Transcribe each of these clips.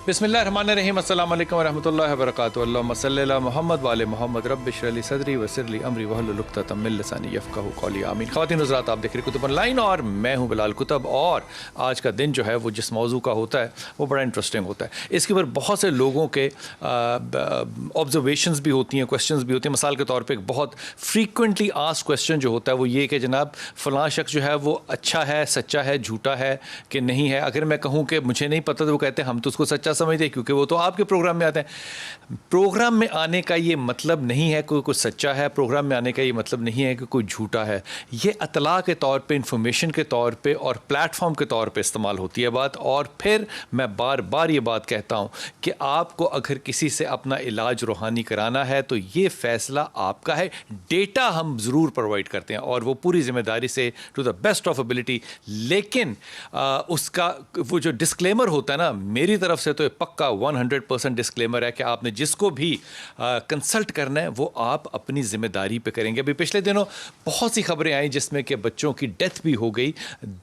بسم اللہ الرحمن الرحیم. السلام علیکم ورحمۃ اللہ وبرکاتہ. اللہم صلی علی محمد وعلی محمد. رب اشرح لی صدری ویسر لی امری واحلل عقدۃ من لسانی یفقہوا قولی. آمین. خواتین حضرات, آپ دیکھ رہے کتب آن لائن اور میں ہوں بلال کتب. اور آج کا دن جو ہے وہ جس موضوع کا ہوتا ہے وہ بڑا انٹرسٹنگ ہوتا ہے. اس کے اوپر بہت سے لوگوں کے آبزرویشنز بھی ہوتی ہیں, کویشچنز بھی ہوتے ہیں. مثال کے طور پہ ایک بہت فریکوینٹلی آسک کویشچن جو ہوتا ہے وہ یہ کہ جناب فلاں شخص جو ہے وہ اچھا ہے, سچا ہے, جھوٹا ہے کہ نہیں ہے. اگر میں کہوں کہ مجھے نہیں پتہ تو وہ کہتے ہیں ہم تو اس کو سچا سمجھتے ہیں کیونکہ وہ تو آپ کے پروگرام میں آتے ہیں. پروگرام میں آنے کا یہ مطلب نہیں ہے کوئی سچا ہے, پروگرام میں آنے کا یہ مطلب نہیں ہے کہ کوئی جھوٹا ہے. یہ اطلاع کے طور پہ, انفارمیشن کے طور پہ اور پلیٹ فارم کے طور پہ استعمال ہوتی ہے بات. اور پھر میں بار بار یہ بات کہتا ہوں کہ آپ کو اگر کسی سے اپنا علاج روحانی کرانا ہے تو یہ فیصلہ آپ کا ہے. ڈیٹا ہم ضرور پرووائڈ کرتے ہیں اور وہ پوری ذمہ داری سے to the best of ability, لیکن اس کا وہ جو ڈسکلیمر ہوتا ہے نا, میری طرف سے تو پکا 100% ڈسکلیمر ہے کہ آپ نے جس کو بھی کنسلٹ کرنا ہے وہ آپ اپنی ذمہ داری پہ کریں گے. ابھی پچھلے دنوں بہت سی خبریں آئیں جس میں کہ بچوں کی ڈیتھ بھی ہو گئی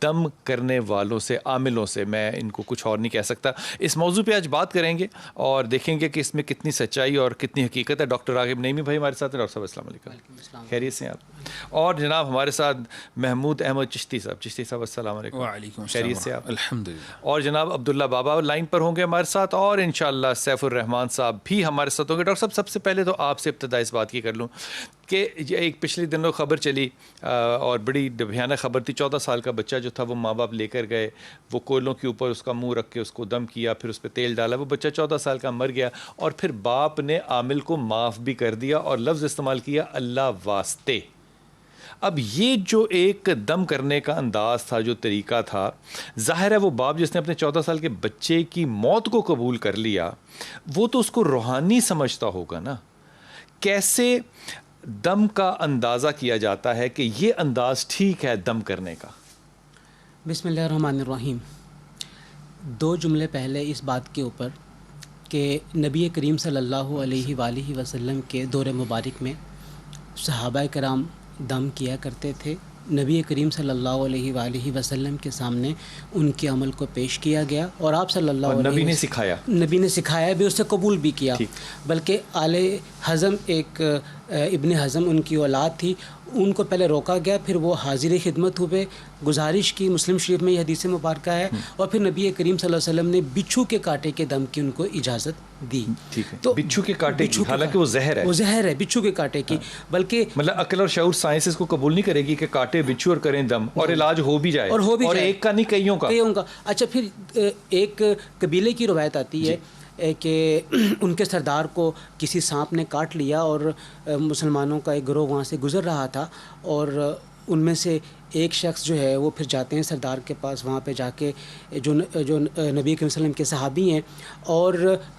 دم کرنے والوں سے, عاملوں سے. میں ان کو کچھ اور نہیں کہہ سکتا. اس موضوع پہ آج بات کریں گے اور دیکھیں گے کہ اس میں کتنی سچائی اور کتنی حقیقت ہے. ڈاکٹر راغب نعیمی بھائی ہمارے ساتھ ہیں. ڈاکٹر صاحب السلام علیکم, خیریت سے ہیں آپ؟ اور جناب ہمارے ساتھ محمود احمد چشتی صاحب. چشتی صاحب السلام علیکم. وعلیکم السلام. خیریت سے آپ؟ الحمدللہ. اور جناب عبداللہ بابا لائن پر ہوں گے ہمارے ساتھ, اور انشاءاللہ سیف الرحمان صاحب بھی ہمارے ساتھ ہوں گے. ڈاکٹر صاحب سب سے پہلے تو آپ سے ابتدا اس بات کی کر لوں کہ ایک پچھلے دنوں خبر چلی اور بڑی بھیانک خبر تھی. 14 سال کا بچہ جو تھا وہ ماں باپ لے کر گئے, وہ کوئلوں کے اوپر اس کا منہ رکھ کے اس کو دم کیا, پھر اس پہ تیل ڈالا, وہ بچہ 14 سال کا مر گیا اور پھر باپ نے عامل کو معاف بھی کر دیا اور لفظ استعمال کیا اللہ واسطے. اب یہ جو ایک دم کرنے کا انداز تھا, جو طریقہ تھا, ظاہر ہے وہ باپ جس نے اپنے 14 سال کے بچے کی موت کو قبول کر لیا وہ تو اس کو روحانی سمجھتا ہوگا نا. کیسے دم کا اندازہ کیا جاتا ہے کہ یہ انداز ٹھیک ہے دم کرنے کا؟ بسم اللہ الرحمن الرحیم. 2 جملے پہلے اس بات کے اوپر کہ نبی کریم صلی اللہ علیہ وآلہ وسلم کے دور مبارک میں صحابہ کرام دم کیا کرتے تھے. نبی کریم صلی اللہ علیہ وآلہ وسلم کے سامنے ان کے عمل کو پیش کیا گیا اور آپ صلی اللہ علیہ نبی نے سکھایا, نبی نے سکھایا بھی, اسے قبول بھی کیا. بلکہ آل حزم, ایک ابن حزم ان کی اولاد تھی, ان کو پہلے روکا گیا, پھر وہ حاضر خدمت ہوئے, گزارش کی. مسلم شریف میں یہ حدیث مبارکہ ہے. اور پھر نبی کریم صلی اللہ علیہ وسلم نے بچھو کے کانٹے کے دم کی ان کو اجازت دی. تو بچھو کے کانٹے کی, حالانکہ وہ زہر ہے, وہ زہر ہے بچھو کے کانٹے کی. بلکہ مطلب عقل اور شعور سائنس اس کو قبول نہیں کرے گی کہ کاٹے بچھو اور کریں دم اور علاج ہو بھی جائے, اور ایک کا نہیں کئیوں کا. اچھا, پھر ایک قبیلے کی روایت آتی ہے کہ ان کے سردار کو کسی سانپ نے کاٹ لیا اور مسلمانوں کا ایک گروہ وہاں سے گزر رہا تھا, اور ان میں سے ایک شخص جو ہے وہ پھر جاتے ہیں سردار کے پاس. وہاں پہ جا کے جو نبی کریم صلی اللہ علیہ وسلم کے صحابی ہیں اور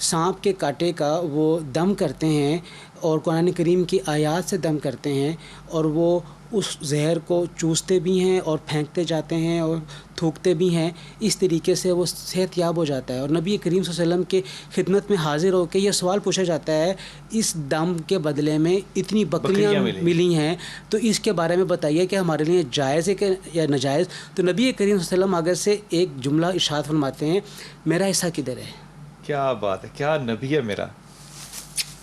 سانپ کے کانٹے کا وہ دم کرتے ہیں اور قرآن کریم کی آیات سے دم کرتے ہیں, اور وہ اس زہر کو چوستے بھی ہیں اور پھینکتے جاتے ہیں اور تھوکتے بھی ہیں. اس طریقے سے وہ صحت یاب ہو جاتا ہے. اور نبی کریم صلی اللہ علیہ وسلم کے خدمت میں حاضر ہو کے یہ سوال پوچھا جاتا ہے, اس دم کے بدلے میں اتنی بکریاں ملی ہیں تو اس کے بارے میں بتائیے کہ ہمارے لیے جائز ہے کہ یا ناجائز. تو نبی کریم صلی اللہ علیہ وسلم آگے سے ایک جملہ ارشاد فرماتے ہیں, میرا حصہ کدھر ہے. کیا بات ہے, کیا نبی ہے میرا,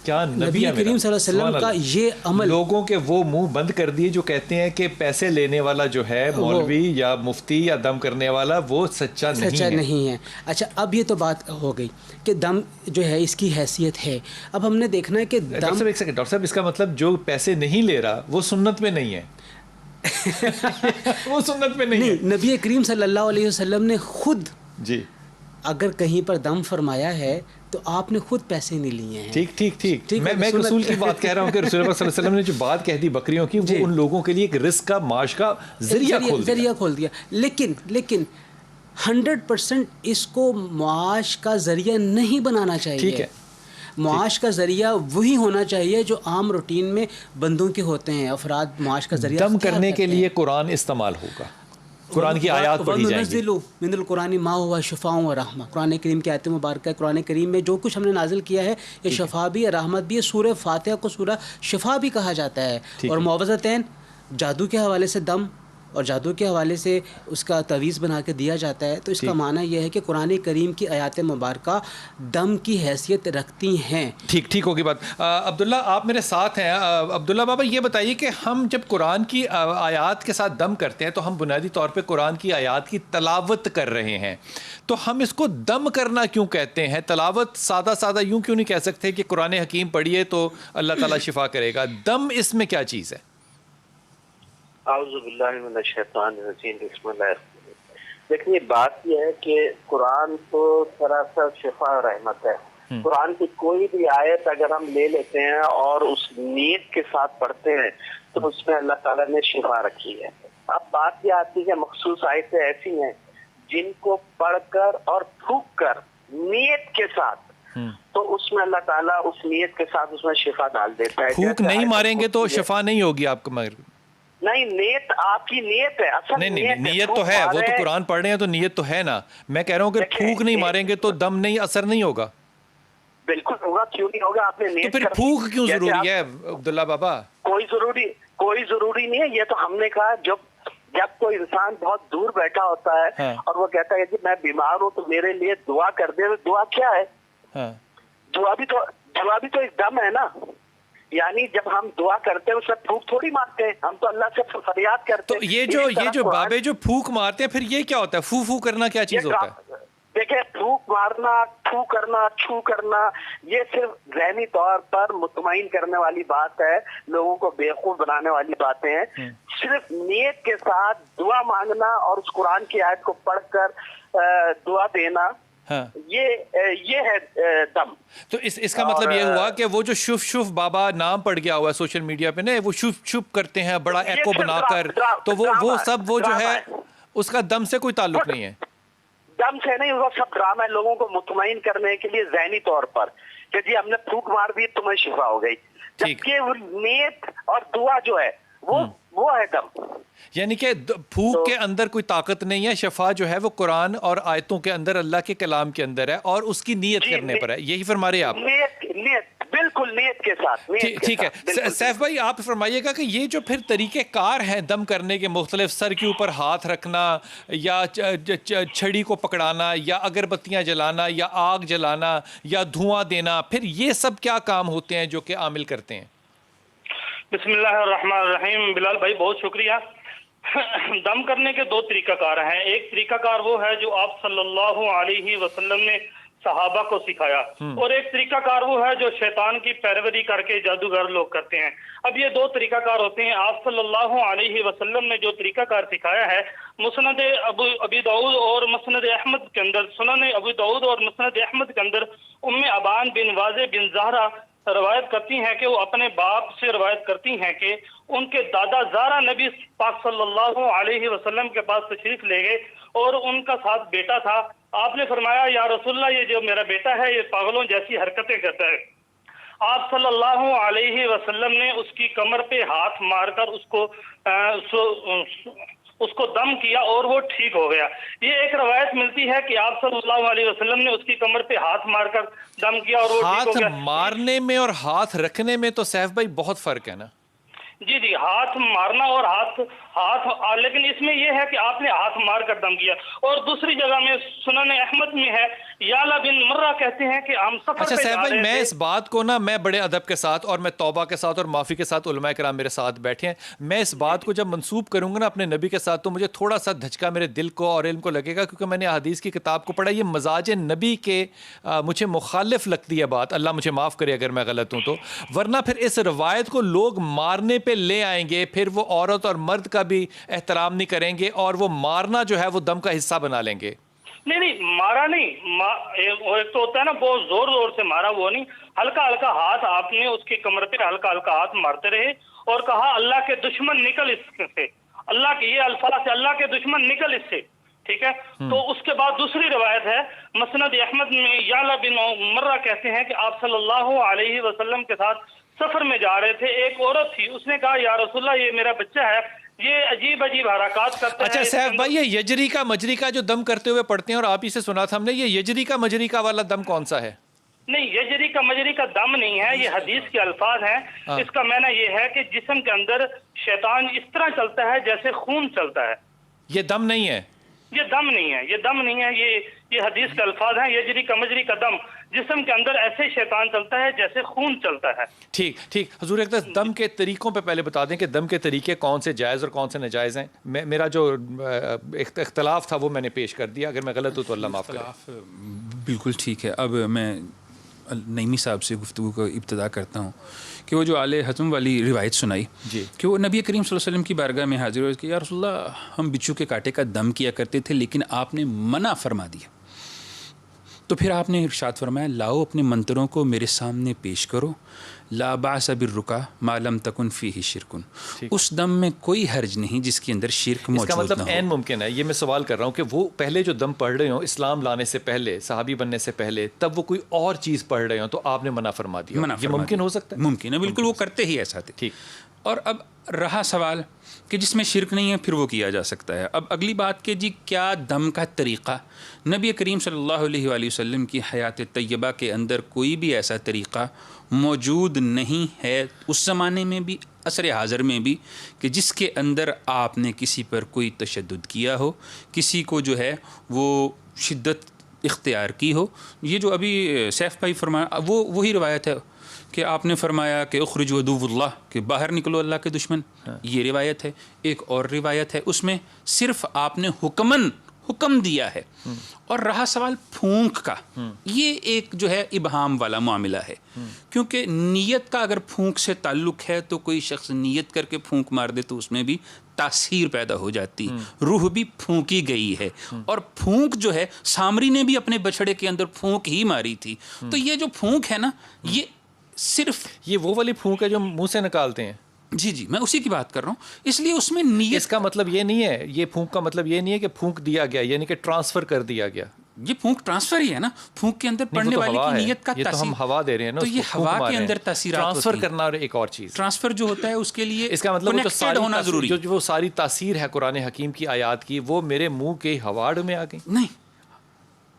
کیا نبی کریم صلی اللہ علیہ وسلم کا یہ عمل. لوگوں کے وہ منہ بند کر دیے جو کہتے ہیں کہ پیسے لینے والا جو ہے مولوی یا مفتی یا دم کرنے والا وہ سچا نہیں ہے. اچھا, اب یہ تو بات ہو گئی کہ دم جو ہے اس کی حیثیت ہے. اب ہم نے دیکھنا ہے کہ ڈاکٹر صاحب ایک سیکنڈ, ڈاکٹر صاحب اس کا مطلب جو پیسے نہیں لے رہا وہ سنت میں نہیں ہے. وہ سنت میں نہیں ہے. نبی کریم صلی اللہ علیہ وسلم نے خود جی اگر کہیں پر دم فرمایا ہے تو آپ نے خود پیسے نہیں لیے ہیں. ٹھیک. میں رسول کی بات کہہ رہا ہوں کہ رسول اللہ صلی اللہ علیہ وسلم نے جو بات کہہ دی بکریوں کی, وہ ان لوگوں کے لیے ایک رزق کا, معاش کا ذریعہ کھول دیا. لیکن 100% اس کو معاش کا ذریعہ نہیں بنانا چاہیے. ٹھیک ہے, معاش کا ذریعہ وہی ہونا چاہیے جو عام روٹین میں بندوں کے ہوتے ہیں. افراد معاش کا ذریعہ دم کرنے کے لیے قرآن استعمال ہوگا, قرآن کی آیات پڑھی جائیں گی. من القرآن ما هو شفاء و رحمہ. قرآن کریم کی آیت مبارکہ ہے. قرآن کریم میں جو کچھ ہم نے نازل کیا ہے یہ شفا بھی ہے, رحمت بھی ہے. سورہ فاتحہ کو سورہ شفا بھی کہا جاتا ہے. اور معوذتین, جادو کے حوالے سے دم اور جادو کے حوالے سے اس کا تعویذ بنا کے دیا جاتا ہے، تو اس کا معنی یہ ہے کہ قرآن کریم کی آیات مبارکہ دم کی حیثیت رکھتی ہیں۔ ٹھیک ہوگی بات۔ عبداللہ آپ میرے ساتھ ہیں۔ عبداللہ بابا یہ بتائیے کہ ہم جب قرآن کی آیات کے ساتھ دم کرتے ہیں تو ہم بنیادی طور پہ قرآن کی آیات کی تلاوت کر رہے ہیں، تو ہم اس کو دم کرنا کیوں کہتے ہیں؟ تلاوت سادہ یوں کیوں نہیں کہہ سکتے کہ قرآن حکیم پڑھیے تو اللہ تعالیٰ شفا کرے گا؟ دم اس میں کیا چیز ہے؟ اعوذ باللہ من الشیطان الرجیم، بسم اللہ الرحمن الرحیم۔ دیکھیے بات یہ ہے کہ قرآن تو سراسر شفا و رحمت ہے۔ قرآن کی کوئی بھی آیت اگر ہم لے لیتے ہیں اور اس نیت کے ساتھ پڑھتے ہیں تو اس میں اللہ تعالیٰ نے شفا رکھی ہے۔ اب بات یہ آتی ہے کہ مخصوص آیتیں ایسی ہیں جن کو پڑھ کر اور پھونک کر نیت کے ساتھ، تو اس میں اللہ تعالیٰ اس نیت کے ساتھ اس میں شفا ڈال دیتا ہے۔ پھونک نہیں ماریں گے تو شفا نہیں ہوگی آپ کو؟ مگر نہیں، نیت آپ کی نیت ہے، اصل نہیں نیت تو ہے، وہ تو قرآن پڑھ رہے ہیں تو نیت تو ہے نا۔ میں کہہ رہا ہوں کہ پھونک نہیں ماریں گے تو دم نہیں، اثر نہیں ہوگا۔ بالکل ہوگا، کیوں نہیں ہوگا؟ آپ نے نیت تو پھر پھونک کیوں ضروری ہے عبداللہ بابا؟ کوئی ضروری نہیں ہے۔ یہ تو ہم نے کہا جب کوئی انسان بہت دور بیٹھا ہوتا ہے اور وہ کہتا ہے کہ میں بیمار ہوں تو میرے لیے دعا کر دے، دعا کیا ہے؟ دعا بھی تو ایک دم ہے نا۔ یعنی جب ہم دعا کرتے ہیں اس میں پھونک تھوڑی مارتے ہیں، ہم تو اللہ سے فریاد کرتے ہیں۔ تو یہ جو بابے جو پھونک مارتے ہیں پھر یہ کیا ہوتا ہے؟ فو کرنا کیا چیز ہوتا ہے؟ دیکھیں، پھونک مارنا، ٹھو کرنا، چھو کرنا، یہ صرف ذہنی طور پر مطمئن کرنے والی بات ہے، لوگوں کو بیوقوف بنانے والی باتیں ہیں۔ صرف نیت کے ساتھ دعا مانگنا اور اس قرآن کی آیت کو پڑھ کر دعا دینا، یہ ہے دم۔ تو اس کا مطلب یہ ہوا کہ وہ جو شف بابا نام پڑ گیا ہوا ہے سوشل میڈیا پہ نا، وہ شف کرتے ہیں بڑا ایکو بنا کر، تو وہ سب وہ جو ہے اس کا دم سے کوئی تعلق نہیں ہے؟ دم سے نہیں، وہ سب ڈرامہ ہے لوگوں کو مطمئن کرنے کے لیے ذہنی طور پر کہ جی ہم نے پھونک مار دی تمہیں شفا ہو گئی، جبکہ وہ نیت اور دعا جو ہے وہ ہے دم۔ یعنی کہ پھونک کے اندر کوئی طاقت نہیں ہے، شفا جو ہے وہ قرآن اور آیتوں کے اندر، اللہ کے کلام کے اندر ہے اور اس کی نیت کرنے پر ہے، یہی فرما رہے آپ؟ نیت بالکل نیت کے ساتھ۔ ٹھیک ہے سیف بھائی، آپ فرمائیے گا کہ یہ جو پھر طریقہ کار ہیں دم کرنے کے مختلف، سر کے اوپر ہاتھ رکھنا یا چھڑی کو پکڑانا یا اگربتیاں جلانا یا آگ جلانا یا دھواں دینا، پھر یہ سب کیا کام ہوتے ہیں جو کہ عامل کرتے ہیں؟ بسم اللہ الرحمن الرحیم۔ بلال بھائی بہت شکریہ۔ دم کرنے کے دو طریقہ کار ہیں۔ ایک طریقہ کار وہ ہے جو آپ صلی اللہ علیہ وسلم نے صحابہ کو سکھایا، اور ایک طریقہ کار وہ ہے جو شیطان کی پیروی کر کے جادوگر لوگ کرتے ہیں۔ اب یہ دو طریقہ کار ہوتے ہیں۔ آپ صلی اللہ علیہ وسلم نے جو طریقہ کار سکھایا ہے، مسند ابی داؤد اور مسند احمد کے اندر، سنن ابی داؤد اور مسند احمد کے اندر ام ابان بن واضح بن زہرا روایت کرتی ہیں کہ وہ اپنے باپ سے روایت کرتی ہیں کہ ان کے دادا زارا نبی پاک صلی اللہ علیہ وسلم کے پاس تشریف لے گئے اور ان کا ساتھ بیٹا تھا۔ آپ نے فرمایا یا رسول اللہ، یہ جو میرا بیٹا ہے یہ پاگلوں جیسی حرکتیں کرتا ہے۔ آپ صلی اللہ علیہ وسلم نے اس کی کمر پہ ہاتھ مار کر اس کو دم کیا اور وہ ٹھیک ہو گیا۔ یہ ایک روایت ملتی ہے کہ آپ صلی اللہ علیہ وسلم نے اس کی کمر پہ ہاتھ مار کر دم کیا اور وہ ٹھیک ہو گیا۔ ہاتھ مارنے میں اور ہاتھ رکھنے میں تو سیف بھائی بہت فرق ہے نا؟ جی ہاتھ مارنا اور ہاتھ لیکن اس میں یہ ہے کہ آپ نے ہاتھ مار کر دم کیا۔ اور دوسری جگہ میں سنن احمد میں ہے، یالا بن مرہ کہتے ہیں کہ ہم سفر اچھا پہ صاحب جا بھائی، رہے میں تھے۔ اس بات کو نا، میں بڑے ادب کے ساتھ اور میں توبہ کے ساتھ اور معافی کے ساتھ، علماء کرام میرے ساتھ بیٹھے ہیں، میں اس بات کو جب منسوب کروں گا نا اپنے نبی کے ساتھ تو مجھے تھوڑا سا دھچکا میرے دل کو اور علم کو لگے گا، کیونکہ میں نے حدیث کی کتاب کو پڑھا۔ یہ مزاج نبی کے مجھے مخالف لگتی ہے بات، اللہ مجھے معاف کرے اگر میں غلط ہوں تو، ورنہ پھر اس روایت کو لوگ مارنے پہ لے آئیں گے، پھر وہ عورت اور مرد کا بھی احترام نہیں کریں گے اور وہ مارنا جو ہے وہ دم کا حصہ بنا لیں گے۔ نہیں مارا نہیں، ایک تو ہوتا ہے نا بہت زور زور سے مارا، وہ نہیں، ہلکا ہلکا ہاتھ آپ نے اس کی کمر پہ ہلکا ہلکا ہاتھ مارتے رہے اور کہا اللہ کے دشمن نکل اس سے، اللہ کے یہ الفاظ سے، اللہ کے دشمن نکل اس سے، ٹھیک ہے۔ تو اس کے بعد دوسری روایت ہے مسند احمد میں، یعلا بن مرہ کہتے ہیں کہ آپ صلی اللہ علیہ وسلم کے ساتھ سفر میں جا رہے تھے، ایک عورت تھی، اس نے کہا یا رسول اللہ یہ میرا بچہ ہے، یہ عجیب عجیب حرکات کرتا ہے۔ اچھا سیف بھائی، یہ یجری کا مجری کا جو دم کرتے ہوئے پڑھتے ہیں اور آپ ہی سے سنا تھا ہم نے، یہ یجری کا مجری کا والا دم کون سا ہے؟ نہیں، یجری کا مجری کا دم نہیں ہے، یہ حدیث کے الفاظ ہیں. اس کا معنی یہ ہے کہ جسم کے اندر شیطان اس طرح چلتا ہے جیسے خون چلتا ہے. یہ دم نہیں ہے، یہ دم نہیں ہے، یہ دم نہیں ہے، یہ حدیث کے الفاظ ہیں. یجری کا مجری کا دم، جسم کے اندر ایسے شیطان چلتا ہے جیسے خون چلتا ہے. ٹھیک. حضور اقدس دم کے طریقوں پہ پہلے بتا دیں کہ دم کے طریقے کون سے جائز اور کون سے ناجائز ہیں. میرا جو اختلاف تھا وہ میں نے پیش کر دیا، اگر میں غلط ہوں تو اللہ معاف کرے. بالکل ٹھیک ہے. اب میں نعیمی صاحب سے گفتگو کو ابتدا کرتا ہوں کہ وہ جو آل حتم والی روایت سنائی کہ وہ نبی کریم صلی اللہ علیہ وسلم کی بارگاہ میں حاضر ہوئے کہ یا رسول اللہ ہم بچھو کے کانٹے کا دم کیا کرتے تھے لیکن آپ نے منع فرما دیا. تو پھر آپ نے ارشاد فرمایا لاؤ اپنے منتروں کو میرے سامنے پیش کرو. لا باس بالرقا ما لم تکن فیہ شرکن. اس دم میں کوئی حرج نہیں جس کے اندر شرک موجود نہ ہو. اس کا مطلب عین ممکن ہے. یہ میں سوال کر رہا ہوں کہ وہ پہلے جو دم پڑھ رہے ہوں اسلام لانے سے پہلے، صحابی بننے سے پہلے، تب وہ کوئی اور چیز پڑھ رہے ہوں تو آپ نے منع فرما دیا. یہ ممکن ہو سکتا ہے؟ ممکن ہے، بالکل. وہ کرتے ہی ایسا تھے. ٹھیک. اور اب رہا سوال کہ جس میں شرک نہیں ہے پھر وہ کیا جا سکتا ہے. اب اگلی بات کہ جی کیا دم کا طریقہ نبی کریم صلی اللہ علیہ وآلہ وسلم کی حیات طیبہ کے اندر کوئی بھی ایسا طریقہ موجود نہیں ہے اس زمانے میں بھی، عصر حاضر میں بھی، کہ جس کے اندر آپ نے کسی پر کوئی تشدد کیا ہو، کسی کو جو ہے وہ شدت اختیار کی ہو. یہ جو ابھی سیف بھائی فرمایا وہ وہی روایت ہے کہ آپ نے فرمایا کہ اخرج عدو اللہ، کہ باہر نکلو اللہ کے دشمن. یہ روایت ہے. ایک اور روایت ہے اس میں صرف آپ نے حکم دیا ہے. اور رہا سوال پھونک کا، یہ ایک جو ہے ابہام والا معاملہ ہے، کیونکہ نیت کا اگر پھونک سے تعلق ہے تو کوئی شخص نیت کر کے پھونک مار دے تو اس میں بھی تاثیر پیدا ہو جاتی، روح بھی پھونکی گئی ہے. اور پھونک جو ہے سامری نے بھی اپنے بچڑے کے اندر پھونک ہی ماری تھی. تو یہ جو پھونک ہے نا، یہ صرف یہ وہ والی پھونک ہے جو منہ سے نکالتے ہیں. جی میں اسی کی بات کر رہا ہوں. اس لیے اس میں نیت، اس کا مطلب یہ نہیں ہے، یہ پھونک کا مطلب یہ نہیں ہے کہ پھونک دیا گیا، یعنی کہ ٹرانسفر کر دیا گیا. یہ پھونک ٹرانسفر ہی ہے نا. پھونک کے اندر پڑنے والی کی نیت کا یہ تو ہم ہوا دے رہے ہیں نا، تو یہ ہوا کے اندر تاثیرات ٹرانسفر کرنا اور ایک اور چیز ٹرانسفر جو ہوتا ہے اس کے لیے اس کا مطلب ہونا ضروری. جو وہ ساری تاثیر ہے قرآن حکیم کی آیات کی وہ میرے منہ کے ہواڑ میں آ گئی. نہیں،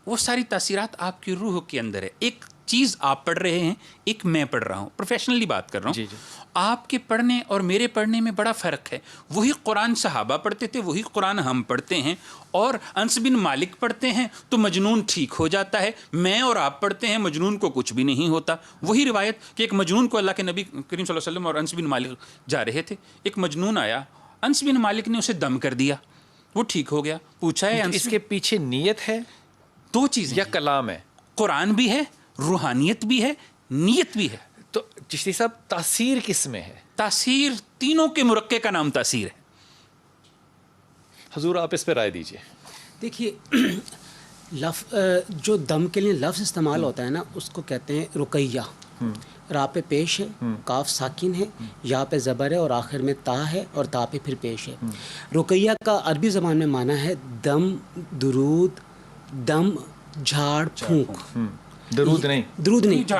وہ ساری تاثیرات آپ کی روح کے اندر ہے. ایک چیز آپ پڑھ رہے ہیں، ایک میں پڑھ رہا ہوں، پروفیشنلی بات کر رہا ہوں. آپ کے پڑھنے اور میرے پڑھنے میں بڑا فرق ہے. وہی قرآن صحابہ پڑھتے تھے، وہی قرآن ہم پڑھتے ہیں. اور انس بن مالک پڑھتے ہیں تو مجنون ٹھیک ہو جاتا ہے. میں اور آپ پڑھتے ہیں، مجنون کو کچھ بھی نہیں ہوتا. وہی روایت کہ ایک مجنون کو اللہ کے نبی کریم صلی اللہ علیہ وسلم اور انس بن مالک جا رہے تھے، ایک مجنون آیا، انس بن مالک نے اسے دم کر دیا، وہ ٹھیک ہو گیا. پوچھا ہے اس کے پیچھے نیت ہے، دو چیزیں، یا کلام ہے؟ قرآن بھی ہے، روحانیت بھی ہے، نیت بھی ہے. تو چشتی صاحب تاثیر کس میں ہے؟ تاثیر تینوں کے مرکے کا نام تاثیر ہے. حضور آپ اس پہ رائے دیجئے. دیکھیے جو دم کے لیے لفظ استعمال ہوتا ہے نا اس کو کہتے ہیں رقیہ. را پہ پیش ہے، کاف ساکن ہے، یا پہ زبر ہے اور آخر میں تا ہے اور تا پہ پھر پیش ہے. رقیہ کا عربی زبان میں معنی ہے دم، درود، دم، جھاڑ پھونک. درود نہیں،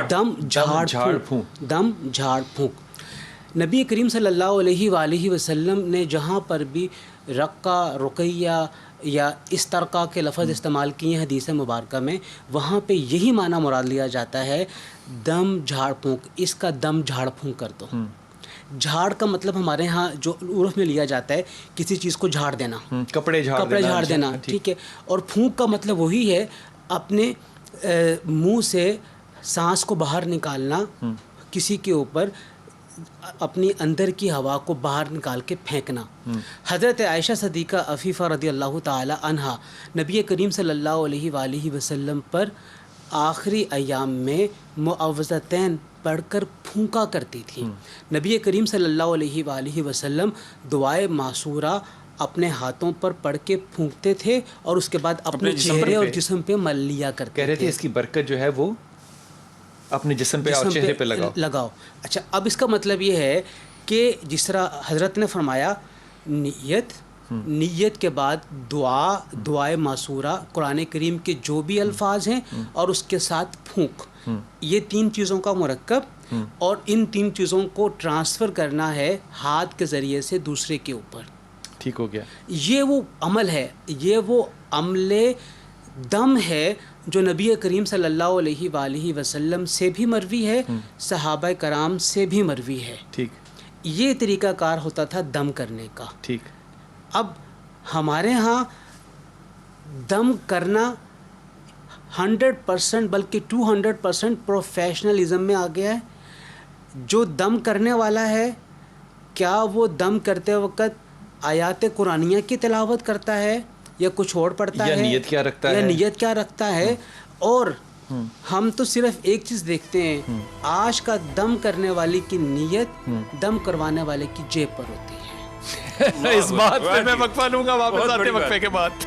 دم جھاڑ پھونک. دم جھاڑ پھونک. نبی کریم صلی اللہ علیہ وآلہ وسلم نے جہاں پر بھی رقہ، رقیہ یا استرقا کے لفظ استعمال کیے ہیں حدیث مبارکہ میں، وہاں پہ یہی معنی مراد لیا جاتا ہے دم جھاڑ پھونک. اس کا دم جھاڑ پھونک کر دو. جھاڑ کا مطلب ہمارے ہاں جو عرف میں لیا جاتا ہے کسی چیز کو جھاڑ دینا، کپڑے جھاڑ دینا. ٹھیک ہے. اور پھونک کا مطلب وہی ہے اپنے منہ سے سانس کو باہر نکالنا، کسی کے اوپر اپنی اندر کی ہوا کو باہر نکال کے پھینکنا. حضرت عائشہ صدیقہ عفیفہ رضی اللہ تعالی عنہا نبی کریم صلی اللہ علیہ وآلہ وسلم پر آخری ایام میں معوذتین پڑھ کر پھونکا کرتی تھی. نبی کریم صلی اللہ علیہ وآلہ وسلم دعائے معصورہ اپنے ہاتھوں پر پڑھ کے پھونکتے تھے اور اس کے بعد اپنے چہرے اور جسم پہ مل لیا کرتے تھے. کہہ رہے تھے اس کی برکت جو ہے وہ اپنے جسم پہ اور چہرے پہ لگاؤ. اچھا، اب اس کا مطلب یہ ہے کہ جس طرح حضرت نے فرمایا نیت کے بعد دعائے معصورہ، قرآن کریم کے جو بھی الفاظ ہیں اور اس کے ساتھ پھونک، یہ تین چیزوں کا مرکب، اور ان تین چیزوں کو ٹرانسفر کرنا ہے ہاتھ کے ذریعے سے دوسرے کے اوپر. ٹھیک ہو گیا. یہ وہ عمل ہے، یہ وہ عمل دم ہے جو نبی کریم صلی اللہ علیہ وآلہ وسلم سے بھی مروی ہے، صحابہ کرام سے بھی مروی ہے. ٹھیک. یہ طریقہ کار ہوتا تھا دم کرنے کا. ٹھیک. اب ہمارے ہاں دم کرنا 100% بلکہ 200% پروفیشنلزم میں آ گیا ہے. جو دم کرنے والا ہے کیا وہ دم کرتے وقت آیات قرآنیہ کی تلاوت کرتا ہے یا کچھ اور پڑھتا ہے، یا نیت کیا رکھتا یا ہے، نیت کیا رکھتا ہے. اور ہم تو صرف ایک چیز دیکھتے ہیں، آج کا دم کرنے والی کی نیت دم کروانے والے کی جیب پر ہوتی ہے. اس بات پہ میں وقفہ لوں گا، واپس آتے وقفے کے بعد.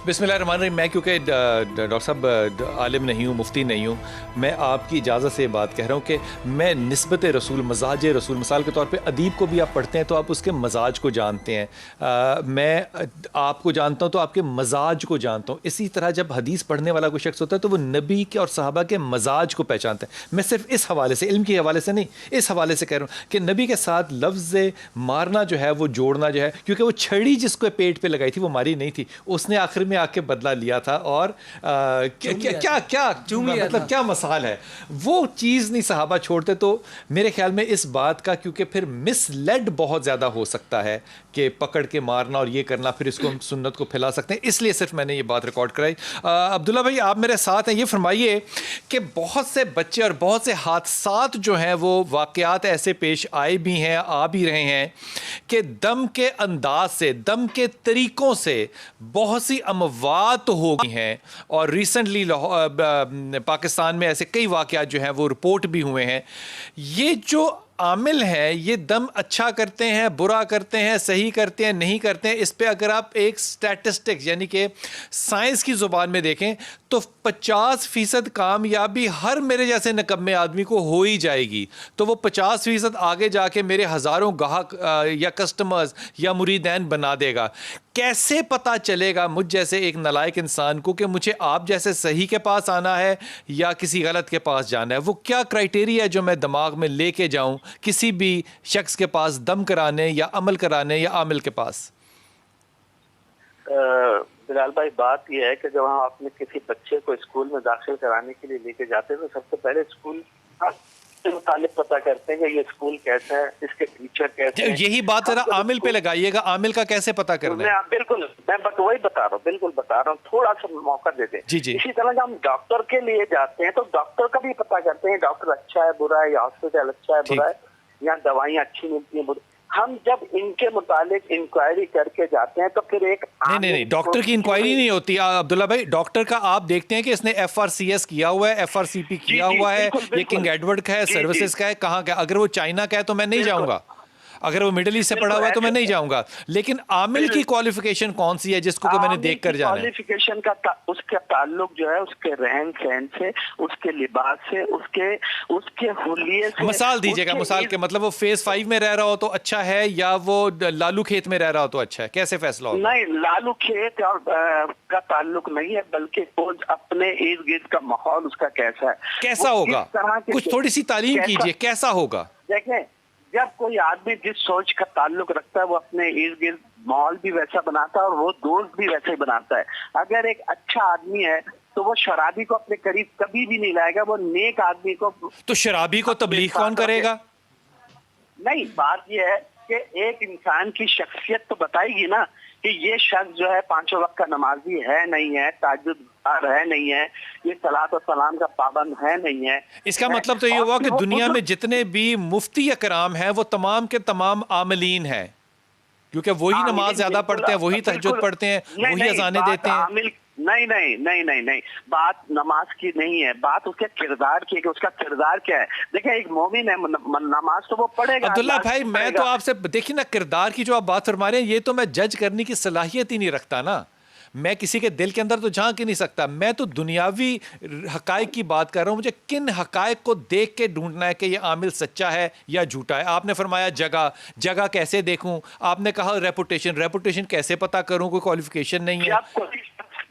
بسم اللہ الرحمن الرحیم. میں کیونکہ ڈاکٹر صاحب عالم نہیں ہوں، مفتی نہیں ہوں، میں آپ کی اجازت سے یہ بات کہہ رہا ہوں کہ میں نسبت رسول، مزاج رسول، مثال کے طور پہ ادیب کو بھی آپ پڑھتے ہیں تو آپ اس کے مزاج کو جانتے ہیں. میں آپ کو جانتا ہوں تو آپ کے مزاج کو جانتا ہوں. اسی طرح جب حدیث پڑھنے والا کوئی شخص ہوتا ہے تو وہ نبی کے اور صحابہ کے مزاج کو پہچانتا ہے. میں صرف اس حوالے سے، علم کے حوالے سے نہیں، اس حوالے سے کہہ رہا ہوں کہ نبی کے ساتھ لفظ مارنا جو ہے، وہ جوڑنا جو ہے، کیونکہ وہ چھڑی جس کو پیٹ پہ لگائی تھی وہ ماری نہیں تھی، اس نے آخر میں آ کے بدلہ لیا تھا. اور کیا مطلب کیا مثال ہے، وہ چیز نہیں صحابہ چھوڑتے. تو میرے خیال میں اس بات کا، کیونکہ پھر مس لیڈ بہت زیادہ ہو سکتا ہے کہ پکڑ کے مارنا اور یہ کرنا، پھر اس کو ہم سنت کو پھیلا سکتے ہیں. اس لیے صرف میں نے یہ بات ریکارڈ کرائی. عبداللہ بھائی آپ میرے ساتھ ہیں، یہ فرمائیے کہ بہت سے بچے اور بہت سے حادثات جو ہیں، وہ واقعات ایسے پیش آئے بھی ہیں، آ بھی رہے ہیں کہ دم کے انداز سے، دم کے طریقوں سے بہت سی اموات ہو گئی ہیں. اور ریسنٹلی پاکستان میں ایسے کئی واقعات جو ہیں وہ رپورٹ بھی ہوئے ہیں. یہ جو عامل ہیں، یہ دم اچھا کرتے ہیں، برا کرتے ہیں، صحیح کرتے ہیں، نہیں کرتے ہیں، اس پہ اگر آپ ایک سٹیٹسٹکس یعنی کہ سائنس کی زبان میں دیکھیں تو 50% کامیابی ہر میرے جیسے نکمے آدمی کو ہو ہی جائے گی. تو وہ 50% آگے جا کے میرے ہزاروں گاہک یا کسٹمرز یا مریدین بنا دے گا. کیسے پتہ چلے گا مجھ جیسے ایک نالائق انسان کو کہ مجھے آپ جیسے صحیح کے پاس آنا ہے یا کسی غلط کے پاس جانا ہے؟ وہ کیا کرائٹیریا ہے جو میں دماغ میں لے کے جاؤں کسی بھی شخص کے پاس دم کرانے یا عمل کرانے یا عامل کے پاس؟ بلال بھائی بات یہ ہے کہ جب ہم اپنے کسی بچے کو اسکول میں داخل کرانے کے لیے لے کے جاتے ہیں تو سب سے پہلے اسکول سے متعلق پتہ کرتے ہیں کہ یہ اسکول کیسا ہے، اس کے ٹیچر کیسے ہیں. یہی بات ذرا عامل پہ لگائیے گا، عامل کا کیسے پتہ کرنا ہے؟ بالکل میں وہی بتا رہا ہوں، بالکل بتا رہا ہوں، تھوڑا سا موقع دیتے ہیں. جی. اسی طرح جب ہم ڈاکٹر کے لیے جاتے ہیں تو ڈاکٹر کا بھی پتہ کرتے ہیں، ڈاکٹر اچھا ہے برا ہے، یا ہاسپٹل اچھا ہے برا ہے، یا دوائیاں اچھی ملتی ہیں. ہم جب ان کے متعلق انکوائری کر کے جاتے ہیں تو پھر ایک نہیں ڈاکٹر کی انکوائری نہیں ہوتی عبداللہ بھائی. ڈاکٹر کا آپ دیکھتے ہیں کہ اس نے FRCS کیا ہوا ہے، FRCP کیا ہوا ہے، یہ کنگ ایڈورڈ کا ہے، سروسز کا ہے، کہاں کا. اگر وہ چائنا کا ہے تو میں نہیں جاؤں گا، اگر وہ مڈل ایسٹ سے پڑھا ہوا ہے تو میں نہیں جاؤں گا. لیکن عامل کی کوالیفیکیشن کون سی ہے جس کو میں نے دیکھ کر جانا ہے؟ کوالیفیکیشن کا اس کا تعلق جو ہے اس کے رہن سہن سے، اس کے لباس سے، اس کے حلیے سے. مثال دیجیے گا، مثال کے مطلب وہ فیز 5 میں رہ رہا ہو تو اچھا ہے یا وہ لالو کھیت میں رہ رہا ہو تو اچھا ہے؟ کیسے فیصلہ ہوگا؟ نہیں، لالو کھیت اور کا تعلق نہیں ہے، بلکہ وہ اپنے ارد گرد کا ماحول اس کا کیسا ہے. کیسا ہوگا؟ کچھ تھوڑی سی تعلیم کیجیے، کیسا ہوگا؟ دیکھیں، جب کوئی آدمی جس سوچ کا تعلق رکھتا ہے وہ اپنے ارد گرد ماحول بھی ویسا بناتا ہے اور وہ دوست بھی ویسے بناتا ہے. اگر ایک اچھا آدمی ہے تو وہ شرابی کو اپنے قریب کبھی بھی نہیں لائے گا، وہ نیک آدمی کو. تو شرابی کو تبلیغ کون کرے گا؟ نہیں، بات یہ ہے کہ ایک انسان کی شخصیت تو بتائے گی نا کہ یہ شخص جو ہے 5 وقت کا نمازی ہے نہیں ہے، تہجد ہے نہیں ہے، یہ صلاۃ و سلام کا پابند ہے نہیں ہے. اس کا مطلب تو یہ ہوا کہ دنیا میں جتنے بھی مفتی اکرام ہیں وہ تمام کے تمام عاملین ہیں، کیونکہ وہی نماز زیادہ پڑھتے ہیں، وہی تہجد پڑھتے ہیں، وہی اذانیں دیتے ہیں. نہیں نہیں نہیں نہیں نہیں، بات نماز کی نہیں ہے، بات اس کے کردار کی ہے کہ اس کا کردار کیا ہے. دیکھیں ایک مومن ہے، نماز تو وہ پڑھے گا. عبداللہ بھائی میں تو آپ سے دیکھیے نا، کردار کی جو آپ بات فرما رہے ہیں یہ تو میں جج کرنے کی صلاحیت ہی نہیں رکھتا نا. میں کسی کے دل کے اندر تو جھانک ہی نہیں سکتا. میں تو دنیاوی حقائق کی بات کر رہا ہوں. مجھے کن حقائق کو دیکھ کے ڈھونڈنا ہے کہ یہ عامل سچا ہے یا جھوٹا ہے. آپ نے فرمایا جگہ کیسے دیکھوں، آپ نے کہا ریپوٹیشن کیسے پتا کروں، کوئی کوالیفیکیشن نہیں ہے.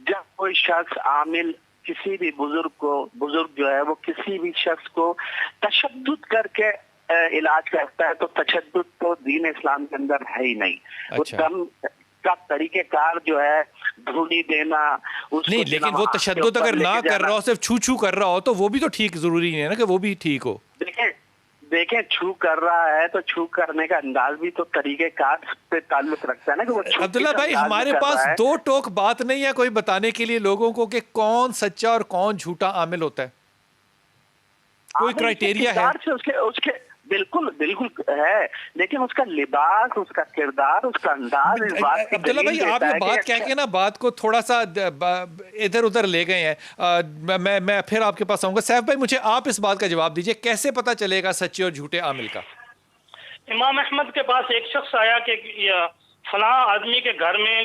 جب کوئی شخص عامل کسی بھی بزرگ جو ہے وہ کسی بھی شخص کو تشدد کر کے علاج کرتا ہے تو تشدد تو دین اسلام کے اندر ہے ہی نہیں. اچھا. کا طریقہ کار جو ہے دھونی دینا نہیں، لیکن وہ تشدد اگر نہ کر رہا ہو، صرف چھو کر رہا ہو تو وہ بھی تو ٹھیک ضروری نہیں ہے نا کہ وہ بھی ٹھیک ہو. دیکھیں چھو کر رہا ہے تو چھو کرنے کا انداز بھی تو طریقہ کار سے تعلق رکھتا ہے نا کہ وہ. عبداللہ بھائی ہمارے پاس دو ٹوک بات نہیں ہے کوئی بتانے کے لیے لوگوں کو کہ کون سچا اور کون جھوٹا عامل ہوتا ہے. کوئی کرائٹیریا ہے؟ اس کے بالکل ہے، لیکن اس کا لباس، اس کا کردار، اس کا انداز. عبداللہ بھائی آپ یہ بات کہہ کے نا بات کو تھوڑا سا ادھر ادھر لے گئے ہیں. میں پھر آپ کے پاس آؤں گا. سیف بھائی مجھے آپ اس بات کا جواب دیجئے، کیسے پتا چلے گا سچے اور جھوٹے عامل کا؟ امام احمد کے پاس ایک شخص آیا کہ فلاں آدمی کے گھر میں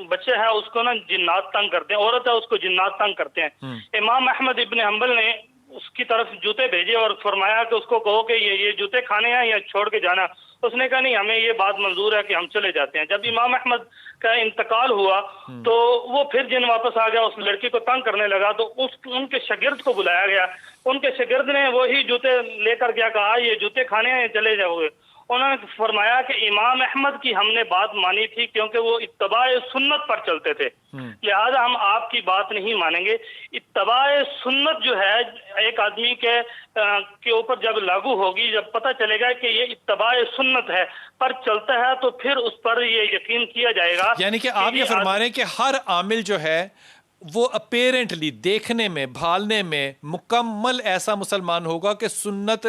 بچے ہے، اس کو نا جنات تنگ کرتے ہیں، عورت ہے اس کو جنات تنگ کرتے ہیں. امام احمد ابن حنبل نے اس کی طرف جوتے بھیجے اور فرمایا کہ اس کو کہو کہ یہ جوتے کھانے ہیں یا چھوڑ کے جانا. اس نے کہا نہیں، ہمیں یہ بات منظور ہے کہ ہم چلے جاتے ہیں. جب امام احمد کا انتقال ہوا تو وہ پھر جن واپس آ گیا، اس لڑکی کو تنگ کرنے لگا تو ان کے شاگرد کو بلایا گیا. ان کے شاگرد نے وہی جوتے لے کر گیا، کہا یہ جوتے کھانے ہیں، چلے جاؤ گے. انہوں نے فرمایا کہ امام احمد کی ہم نے بات مانی تھی کیونکہ وہ اتباع سنت پر چلتے تھے، لہذا ہم آپ کی بات نہیں مانیں گے. اتباع سنت جو ہے ایک آدمی کے اوپر جب لاگو ہوگی، جب پتہ چلے گا کہ یہ اتباع سنت ہے پر چلتا ہے تو پھر اس پر یہ یقین کیا جائے گا. یعنی کہ آپ یہ فرما رہے ہیں کہ ہر عامل جو ہے وہ اپیرنٹلی دیکھنے میں، بھالنے میں مکمل ایسا مسلمان ہوگا کہ سنت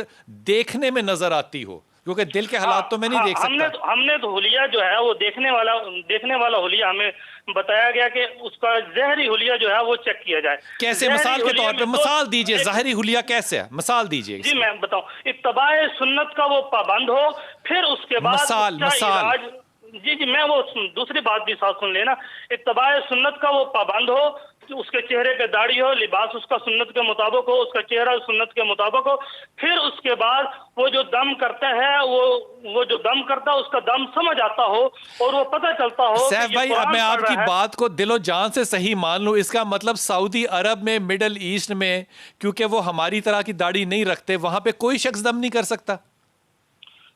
دیکھنے میں نظر آتی ہو، کیونکہ دل کے حالات تو میں نہیں دیکھ سکتا. ہم نے تو حلیہ جو ہے وہ دیکھنے والا حلیہ ہمیں بتایا گیا کہ اس کا ظاہری حلیہ جو ہے وہ چیک کیا جائے. کیسے؟ مثال کے طور پہ مثال دیجئے، ظاہری حلیہ کیسے ہے؟ مثال دیجئے. جی میں بتاؤں، اتباع سنت کا وہ پابند ہو، پھر اس کے بعد مثال جی میں وہ دوسری بات بھی ساتھ سن لینا. اتباع سنت کا وہ پابند ہو، اس کے چہرے پہ داڑھی ہو، لباس اس کا سنت کے مطابق ہو، اس کا چہرہ سنت کے مطابق ہو. پھر اس کے بعد وہ جو دم کرتا ہے وہ جو دم کرتا ہے اس کا دم سمجھ آتا ہو اور وہ پتہ چلتا ہو. سیف بھائی اب میں آپ کی بات کو دل و جان سے صحیح مان لوں، اس کا مطلب سعودی عرب میں، مڈل ایسٹ میں، کیونکہ وہ ہماری طرح کی داڑھی نہیں رکھتے، وہاں پہ کوئی شخص دم نہیں کر سکتا؟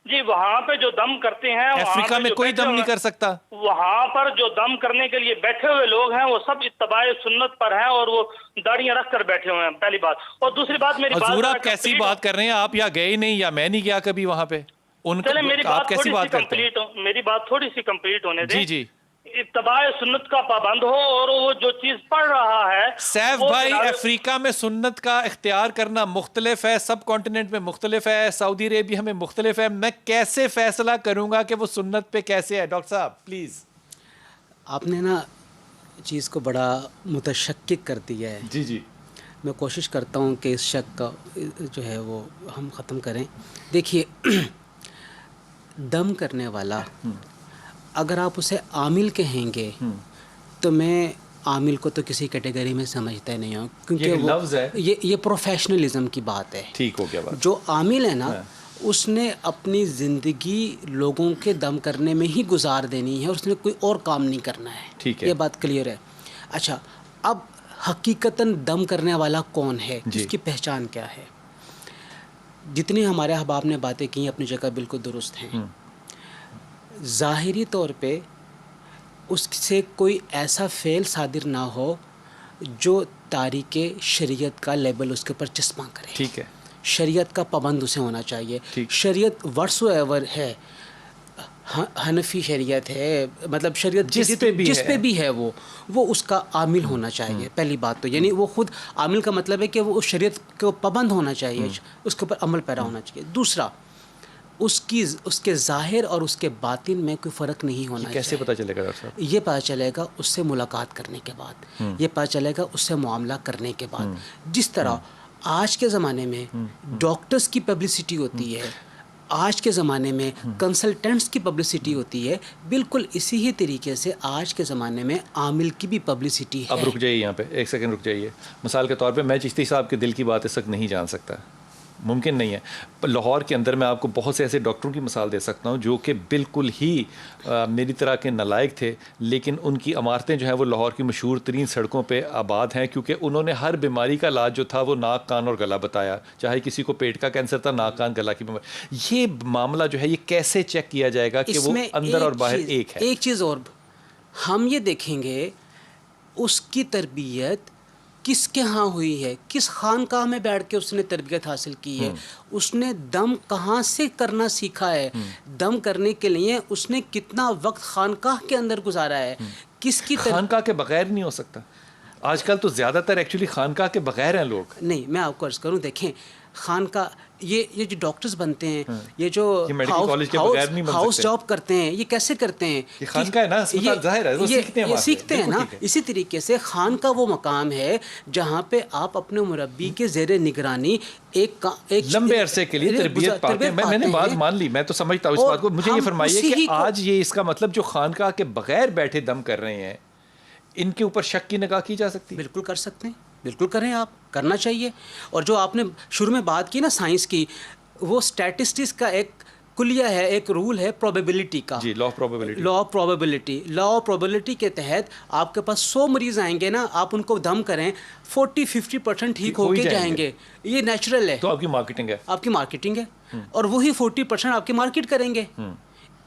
جی وہاں پہ جو دم کرتے ہیں، افریقہ میں کوئی دم نہیں کر سکتا. وہاں پر جو دم کرنے کے لیے بیٹھے ہوئے لوگ ہیں وہ سب اتباع سنت پر ہیں اور وہ داڑیاں رکھ کر بیٹھے ہوئے ہیں، پہلی بات. اور دوسری بات میری بات، حضور آپ کیسی بات کر رہے ہیں؟ آپ یا گئے نہیں یا میں نہیں گیا کبھی وہاں پہ. آپ کیسی بات کرتے ہیں؟ میری بات تھوڑی سی کمپلیٹ ہونے دیں. جی اتباع سنت کا پابند ہو اور وہ جو چیز پڑھ رہا ہے. سیف بھائی افریقہ میں سنت کا اختیار کرنا مختلف ہے، سب کانٹیننٹ میں مختلف ہے، سعودی عربیہ میں مختلف ہے. میں کیسے فیصلہ کروں گا کہ وہ سنت پہ کیسے ہے؟ ڈاکٹر صاحب پلیز. آپ نے نا چیز کو بڑا متشکک کر دیا ہے. جی میں کوشش کرتا ہوں کہ اس شک کا جو ہے وہ ہم ختم کریں. دیکھیے دم کرنے والا اگر آپ اسے عامل کہیں گے تو میں عامل کو تو کسی کیٹیگری میں سمجھتا نہیں ہوں، کیونکہ یہ پروفیشنلزم کی بات ہے. ٹھیک ہو گیا بات. جو عامل ہے نا اس نے اپنی زندگی لوگوں کے دم کرنے میں ہی گزار دینی ہے اور اس نے کوئی اور کام نہیں کرنا ہے. ٹھیک ہے، یہ بات کلیئر ہے. اچھا اب حقیقتاً دم کرنے والا کون ہے، اس کی پہچان کیا ہے؟ جتنی ہمارے احباب نے باتیں کی اپنی جگہ بالکل درست ہیں. ظاہری طور پہ اس سے کوئی ایسا فعل صادر نہ ہو جو تاریک شریعت کا لیبل اس کے اوپر چسپاں کرے. ٹھیک ہے، شریعت کا پابند اسے ہونا چاہیے. شریعت ورسو ایور ہے، حنفی شریعت ہے، مطلب شریعت جس پہ بھی ہے وہ اس کا عامل ہونا چاہیے. پہلی بات تو یعنی وہ خود عامل کا مطلب ہے کہ وہ اس شریعت کو پابند ہونا چاہیے، اس کے اوپر عمل پیرا ہونا چاہیے. دوسرا اس کے ظاہر اور اس کے باطن میں کوئی فرق نہیں ہونا چاہیے. کیسے پتہ چلے گا ڈاکٹر صاحب؟ یہ پتہ چلے گا اس سے ملاقات کرنے کے بعد, یہ پتہ چلے گا اس سے معاملہ کرنے کے بعد. جس طرح آج کے زمانے میں ڈاکٹرز کی پبلسٹی ہوتی ہے, آج کے زمانے میں کنسلٹنٹس کی پبلسٹی ہوتی ہے, بالکل اسی ہی طریقے سے آج کے زمانے میں عامل کی بھی پبلسٹی ہے. اب رک جائیے یہاں پہ ایک سیکنڈ رک جائیے. مثال کے طور پہ میں چشتی صاحب کے دل کی بات اس وقت نہیں جان سکتا, ممکن نہیں ہے. لاہور کے اندر میں آپ کو بہت سے ایسے ڈاکٹروں کی مثال دے سکتا ہوں جو کہ بالکل ہی میری طرح کے نالائق تھے, لیکن ان کی عمارتیں جو ہیں وہ لاہور کی مشہور ترین سڑکوں پہ آباد ہیں, کیونکہ انہوں نے ہر بیماری کا علاج جو تھا وہ ناک کان اور گلا بتایا, چاہے کسی کو پیٹ کا کینسر تھا, ناک کان گلا کی بیماری. یہ معاملہ جو ہے یہ کیسے چیک کیا جائے گا کہ وہ اندر اور باہر ایک ہے؟ ایک چیز اور ہم یہ دیکھیں گے, اس کی تربیت کس کے ہاں ہوئی ہے, کس خانقاہ میں بیٹھ کے اس نے تربیت حاصل کی ہے, اس نے دم کہاں سے کرنا سیکھا ہے, دم کرنے کے لیے اس نے کتنا وقت خانقاہ کے اندر گزارا ہے, کس کی خانقاہ کے بغیر نہیں ہو سکتا. آج کل تو زیادہ تر ایکچولی خانقاہ کے بغیر ہیں لوگ. نہیں, میں آپ کو عرض کروں, دیکھیں خانقاہ یہ جو ڈاکٹرز بنتے ہیں, یہ جو ہاؤس جاب کرتے ہیں, یہ کیسے کرتے ہیں؟ یہ خانقاہ ہے نا, اسپتال ظاہر ہے, وہ سیکھتے ہیں نا. اسی طریقے سے خانقاہ وہ مقام ہے جہاں پہ آپ اپنے مربی کے زیر نگرانی ایک لمبے عرصے کے لیے تربیت پاتے ہیں. میں نے بات مان لی, میں تو سمجھتا ہوں اس بات کو. مجھے یہ فرمائیے کہ آج یہ اس کا مطلب جو خانقاہ کے بغیر بیٹھے دم کر رہے ہیں, ان کے اوپر شک کی نگاہ کی جا سکتی؟ بالکل کر سکتے ہیں, بالکل کریں, آپ کرنا چاہیے. اور جو آپ نے شروع میں بات کی نا سائنس کی, وہ اسٹیٹسٹکس کا ایک کلیہ ہے, ایک رول ہے پروبیبلٹی کا. جی, law of probability. Law of probability. Law of probability کے تحت آپ کے پاس 100 مریض آئیں گے نا, آپ ان کو دم کریں 40-50% ٹھیک ہو کے جائیں گے. یہ نیچرل ہے. تو آپ کی مارکیٹنگ ہے, آپ کی مارکیٹنگ ہے, اور وہی 40% آپ کی مارکیٹ کریں گے.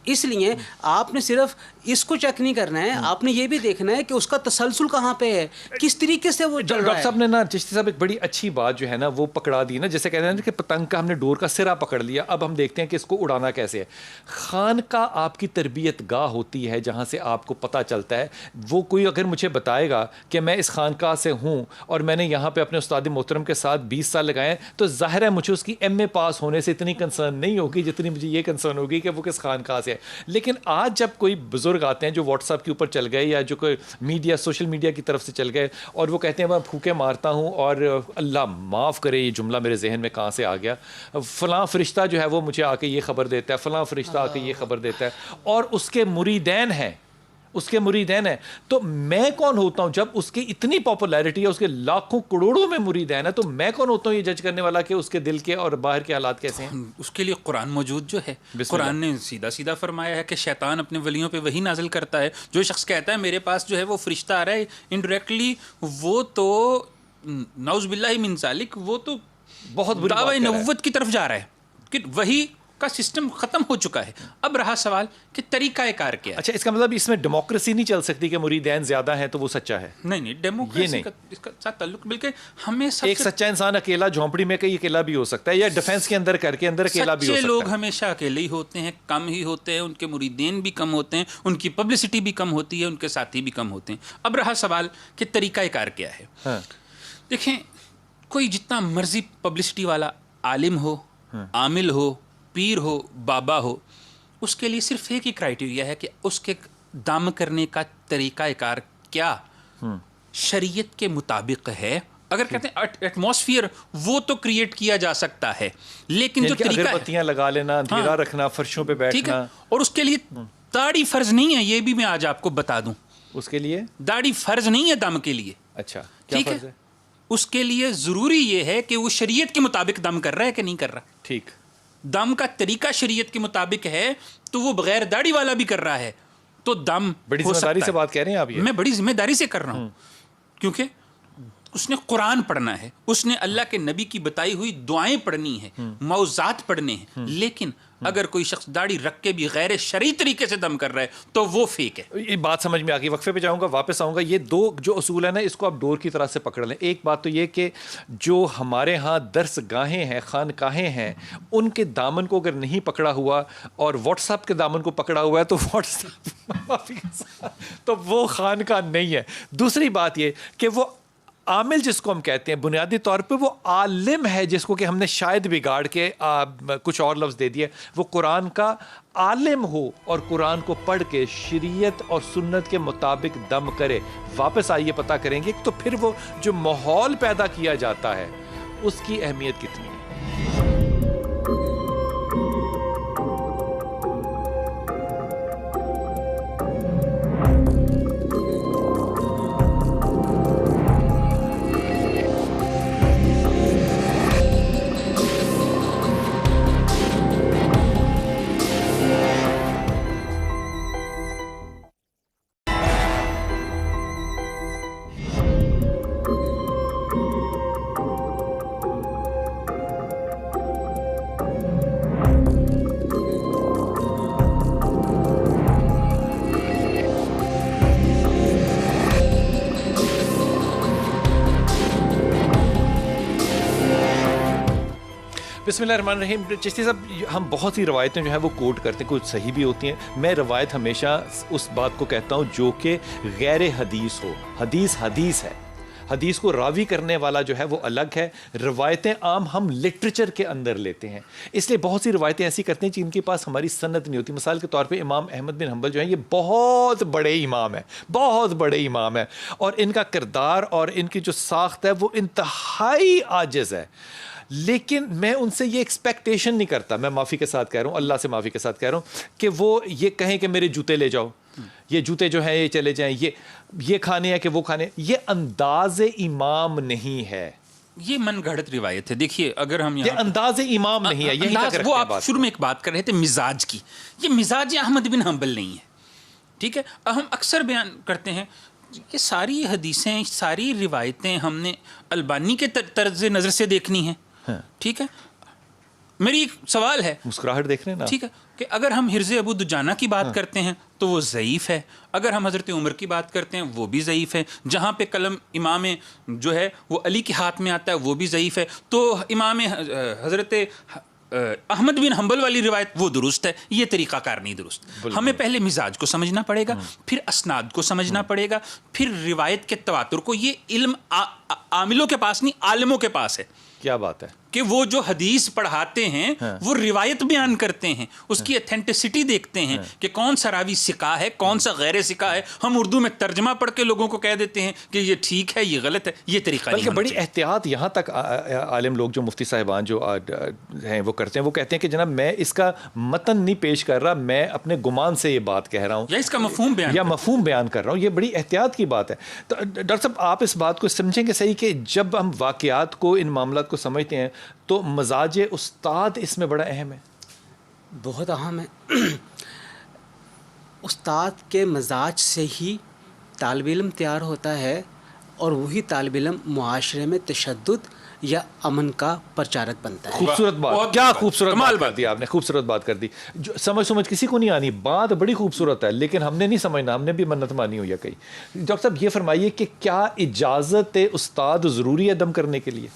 اس لیے آپ نے صرف اس کو چیک نہیں کرنا ہے, آپ نے یہ بھی دیکھنا ہے کہ اس کا تسلسل کہاں پہ ہے, کس طریقے سے وہ چل رہا ہے. ڈاکٹر صاحب نے نا, چشتی صاحب, ایک بڑی اچھی بات جو ہے نا وہ پکڑا دی نا, جیسے کہتے ہیں کہ پتنگ کا ہم نے ڈور کا سرا پکڑ لیا, اب ہم دیکھتے ہیں کہ اس کو اڑانا کیسے ہے. خانقاہ آپ کی تربیت گاہ ہوتی ہے جہاں سے آپ کو پتہ چلتا ہے. وہ کوئی اگر مجھے بتائے گا کہ میں اس خانقاہ سے ہوں اور میں نے یہاں پہ اپنے استاد محترم کے ساتھ 20 سال لگائے ہیں, تو ظاہر ہے مجھے اس کی MA پاس ہونے سے اتنی کنسرن نہیں ہوگی جتنی مجھے یہ کنسرن ہوگی کہ وہ کس خانقاہ سے ہے. لیکن آج جب کوئی بزرگ آتے ہیں جو واٹس ایپ کے اوپر چل گئے, یا جو کوئی میڈیا, سوشل میڈیا کی طرف سے چل گئے, اور وہ کہتے ہیں میں پھوکے مارتا ہوں, اور اللہ معاف کرے یہ جملہ میرے ذہن میں کہاں سے آ گیا, فلاں فرشتہ جو ہے وہ مجھے آ کے یہ خبر دیتا ہے, فلاں فرشتہ آ کے یہ خبر دیتا ہے, اور اس کے مریدین ہیں, اس کے مریدین ہیں. تو میں کون ہوتا ہوں جب اس کی اتنی پاپولیرٹی ہے, اس کے لاکھوں کروڑوں میں مریدین ہیں, تو میں کون ہوتا ہوں یہ جج کرنے والا کہ اس کے دل کے اور باہر کے حالات کیسے ہیں؟ اس کے لیے قرآن موجود جو ہے. قرآن نے سیدھا سیدھا فرمایا ہے کہ شیطان اپنے ولیوں پہ وہی نازل کرتا ہے. جو شخص کہتا ہے میرے پاس جو ہے وہ فرشتہ آ رہا ہے, انڈائریکٹلی وہ تو نعوذ باللہ من ذالک, وہ تو بہت دعوی نبوت کی طرف جا رہا ہے کہ وہی کا سسٹم ختم ہو چکا ہے. اب رہا سوال کہ طریقہ کار کیا ہے. اچھا, اس کا مطلب اس میں ڈیموکریسی نہیں چل سکتی کہ مریدین زیادہ ہیں تو وہ سچا ہے؟ نہیں, ڈیموکریسی کا اس کا ساتھ تعلق, بلکہ ہمیں ایک سچا انسان اکیلا جھونپڑی میں کہیں اکیلا بھی ہو سکتا ہے, یا ڈیفنس کے اندر کر کے اندر اکیلا بھی ہو سکتا ہے. سچے لوگ ہمیشہ اکیلے ہی ہوتے ہیں, کم ہی ہوتے ہیں, ان کے مریدین بھی کم ہوتے ہیں, ان کی پبلسٹی بھی کم ہوتی ہے, ان کے ساتھی بھی کم ہوتے ہیں. اب رہا سوال کہ طریقہ کار کیا ہے. دیکھیں, کوئی جتنا مرضی پبلسٹی والا عالم ہو, عامل ہو, پیر ہو, بابا ہو, اس کے لیے صرف ایک ہی کرائیٹیریا ہے کہ اس کے دم کرنے کا طریقہ کار کیا شریعت کے مطابق ہے. اگر کہتے ہیں ایٹماسفیئر وہ تو کریٹ کیا جا سکتا ہے, لیکن جو طریقہ اگربتیاں لگا لینا, اندھیرا رکھنا, فرشوں پہ بیٹھنا, اور اس کے لیے داڑھی فرض نہیں ہے, یہ بھی میں آج آپ کو بتا دوں. اس کے لیے داڑھی فرض نہیں ہے دم کے لیے. اچھا, کیا فرض ہے؟ اس کے لیے ضروری یہ ہے کہ وہ شریعت کے مطابق دم کر رہا ہے کہ نہیں کر رہا. ٹھیک, دم کا طریقہ شریعت کے مطابق ہے تو وہ بغیر داڑھی والا بھی کر رہا ہے تو دم بڑی ذمہ داری سے بات کہہ رہے ہیں آپ. یہ میں بڑی ذمہ داری سے کر رہا ہوں, کیونکہ اس نے قرآن پڑھنا ہے, اس نے اللہ کے نبی کی بتائی ہوئی دعائیں پڑھنی ہیں, موعظات پڑھنے ہیں. لیکن اگر کوئی شخص داڑھی رکھ کے بھی غیر شرعی طریقے سے دم کر رہا ہے تو وہ فیک ہے. یہ بات سمجھ میں آ گئی. وقفے پہ جاؤں گا, واپس آؤں گا. یہ دو جو اصول ہیں نا, اس کو آپ ڈور کی طرح سے پکڑ لیں. ایک بات تو یہ کہ جو ہمارے ہاں درس گاہیں ہیں, خانقاہیں ہیں, ان کے دامن کو اگر نہیں پکڑا ہوا اور واٹس ایپ کے دامن کو پکڑا ہوا ہے تو واٹس ایپ تو وہ خانقاہ نہیں ہے. دوسری بات یہ کہ وہ عامل جس کو ہم کہتے ہیں بنیادی طور پہ وہ عالم ہے، جس کو کہ ہم نے شاید بگاڑ کے کچھ اور لفظ دے دیے، وہ قرآن کا عالم ہو اور قرآن کو پڑھ کے شریعت اور سنت کے مطابق دم کرے. واپس آئیے پتہ کریں گے تو پھر وہ جو ماحول پیدا کیا جاتا ہے اس کی اہمیت کتنی ہے. بسم اللہ الرحمن الرحیم. چشتی صاحب ہم بہت سی روایتیں جو ہیں وہ کوٹ کرتے ہیں، کچھ صحیح بھی ہوتی ہیں. میں روایت ہمیشہ اس بات کو کہتا ہوں جو کہ غیر حدیث ہو. حدیث حدیث ہے، حدیث کو راوی کرنے والا جو ہے وہ الگ ہے. روایتیں عام ہم لٹریچر کے اندر لیتے ہیں، اس لیے بہت سی روایتیں ایسی کرتے ہیں جن کے پاس ہماری سند نہیں ہوتی. مثال کے طور پہ امام احمد بن حنبل جو ہیں یہ بہت بڑے امام ہیں، بہت بڑے امام ہیں، اور ان کا کردار اور ان کی جو ساخت ہے وہ انتہائی عاجز ہے. لیکن میں ان سے یہ ایکسپیکٹیشن نہیں کرتا، میں معافی کے ساتھ کہہ رہا ہوں، اللہ سے معافی کے ساتھ کہہ رہا ہوں، کہ وہ یہ کہیں کہ میرے جوتے لے جاؤ، یہ جوتے جو ہیں یہ چلے جائیں، یہ کھانے ہیں کہ وہ کھانے. یہ انداز امام نہیں ہے، یہ من گھڑت روایت ہے. دیکھیے اگر ہم یہ انداز امام نہیں ہے. یہی تک وہ آپ شروع میں ایک بات کر رہے تھے مزاج کی، یہ مزاج احمد بن حنبل نہیں ہے. ٹھیک ہے، ہم اکثر بیان کرتے ہیں یہ ساری حدیثیں، ساری روایتیں ہم نے البانی کے طرز نظر سے دیکھنی ہیں. ٹھیک ہے، میری ایک سوال ہے، مسکراہٹ دیکھ رہے ہیں نا، ٹھیک ہے، کہ اگر ہم حرز ابو دجانہ کی بات کرتے ہیں تو وہ ضعیف ہے، اگر ہم حضرت عمر کی بات کرتے ہیں وہ بھی ضعیف ہے، جہاں پہ قلم امام جو ہے وہ علی کے ہاتھ میں آتا ہے وہ بھی ضعیف ہے، تو امام حضرت احمد بن حنبل والی روایت وہ درست ہے. یہ طریقہ کار نہیں درست. ہمیں پہلے مزاج کو سمجھنا پڑے گا، پھر اسناد کو سمجھنا پڑے گا، پھر روایت کے تواتر کو. یہ علم عاملوں کے پاس نہیں، عالموں کے پاس ہے. کیا بات ہے کہ وہ جو حدیث پڑھاتے ہیں وہ روایت بیان کرتے ہیں، اس کی اتھینٹسٹی دیکھتے ہیں کہ کون سا راوی ثقہ ہے، کون سا غیر ثقہ ہے. ہم اردو میں ترجمہ پڑھ کے لوگوں کو کہہ دیتے ہیں کہ یہ ٹھیک ہے، یہ غلط ہے. یہ طریقہ نہیں. بلکہ بڑی احتیاط یہاں تک عالم لوگ جو مفتی صاحبان جو ہیں وہ کرتے ہیں، وہ کہتے ہیں کہ جناب میں اس کا متن نہیں پیش کر رہا، میں اپنے گمان سے یہ بات کہہ رہا ہوں، یا اس کا مفہوم بیان کر رہا ہوں. یہ بڑی احتیاط کی بات ہے. تو ڈاکٹر صاحب آپ اس بات کو سمجھیں گے صحیح کہ جب ہم واقعات کو، ان معاملات کو سمجھتے ہیں تو مزاج استاد اس میں بڑا اہم ہے. بہت اہم ہے. استاد کے مزاج سے ہی طالب علم تیار ہوتا ہے، اور وہی طالب علم معاشرے میں تشدد یا امن کا پرچارک بنتا ہے. خوبصورت بات، کیا خوبصورت بات کر دی آپ نے، خوبصورت بات کر دی. جو سمجھ کسی کو نہیں آنی، بات بڑی خوبصورت ہے، لیکن ہم نے نہیں سمجھنا، ہم نے بھی منت مانی ہوئی ہے کئی. ڈاکٹر صاحب یہ فرمائیے کہ کیا اجازت استاد ضروری ہے دم کرنے کے لیے؟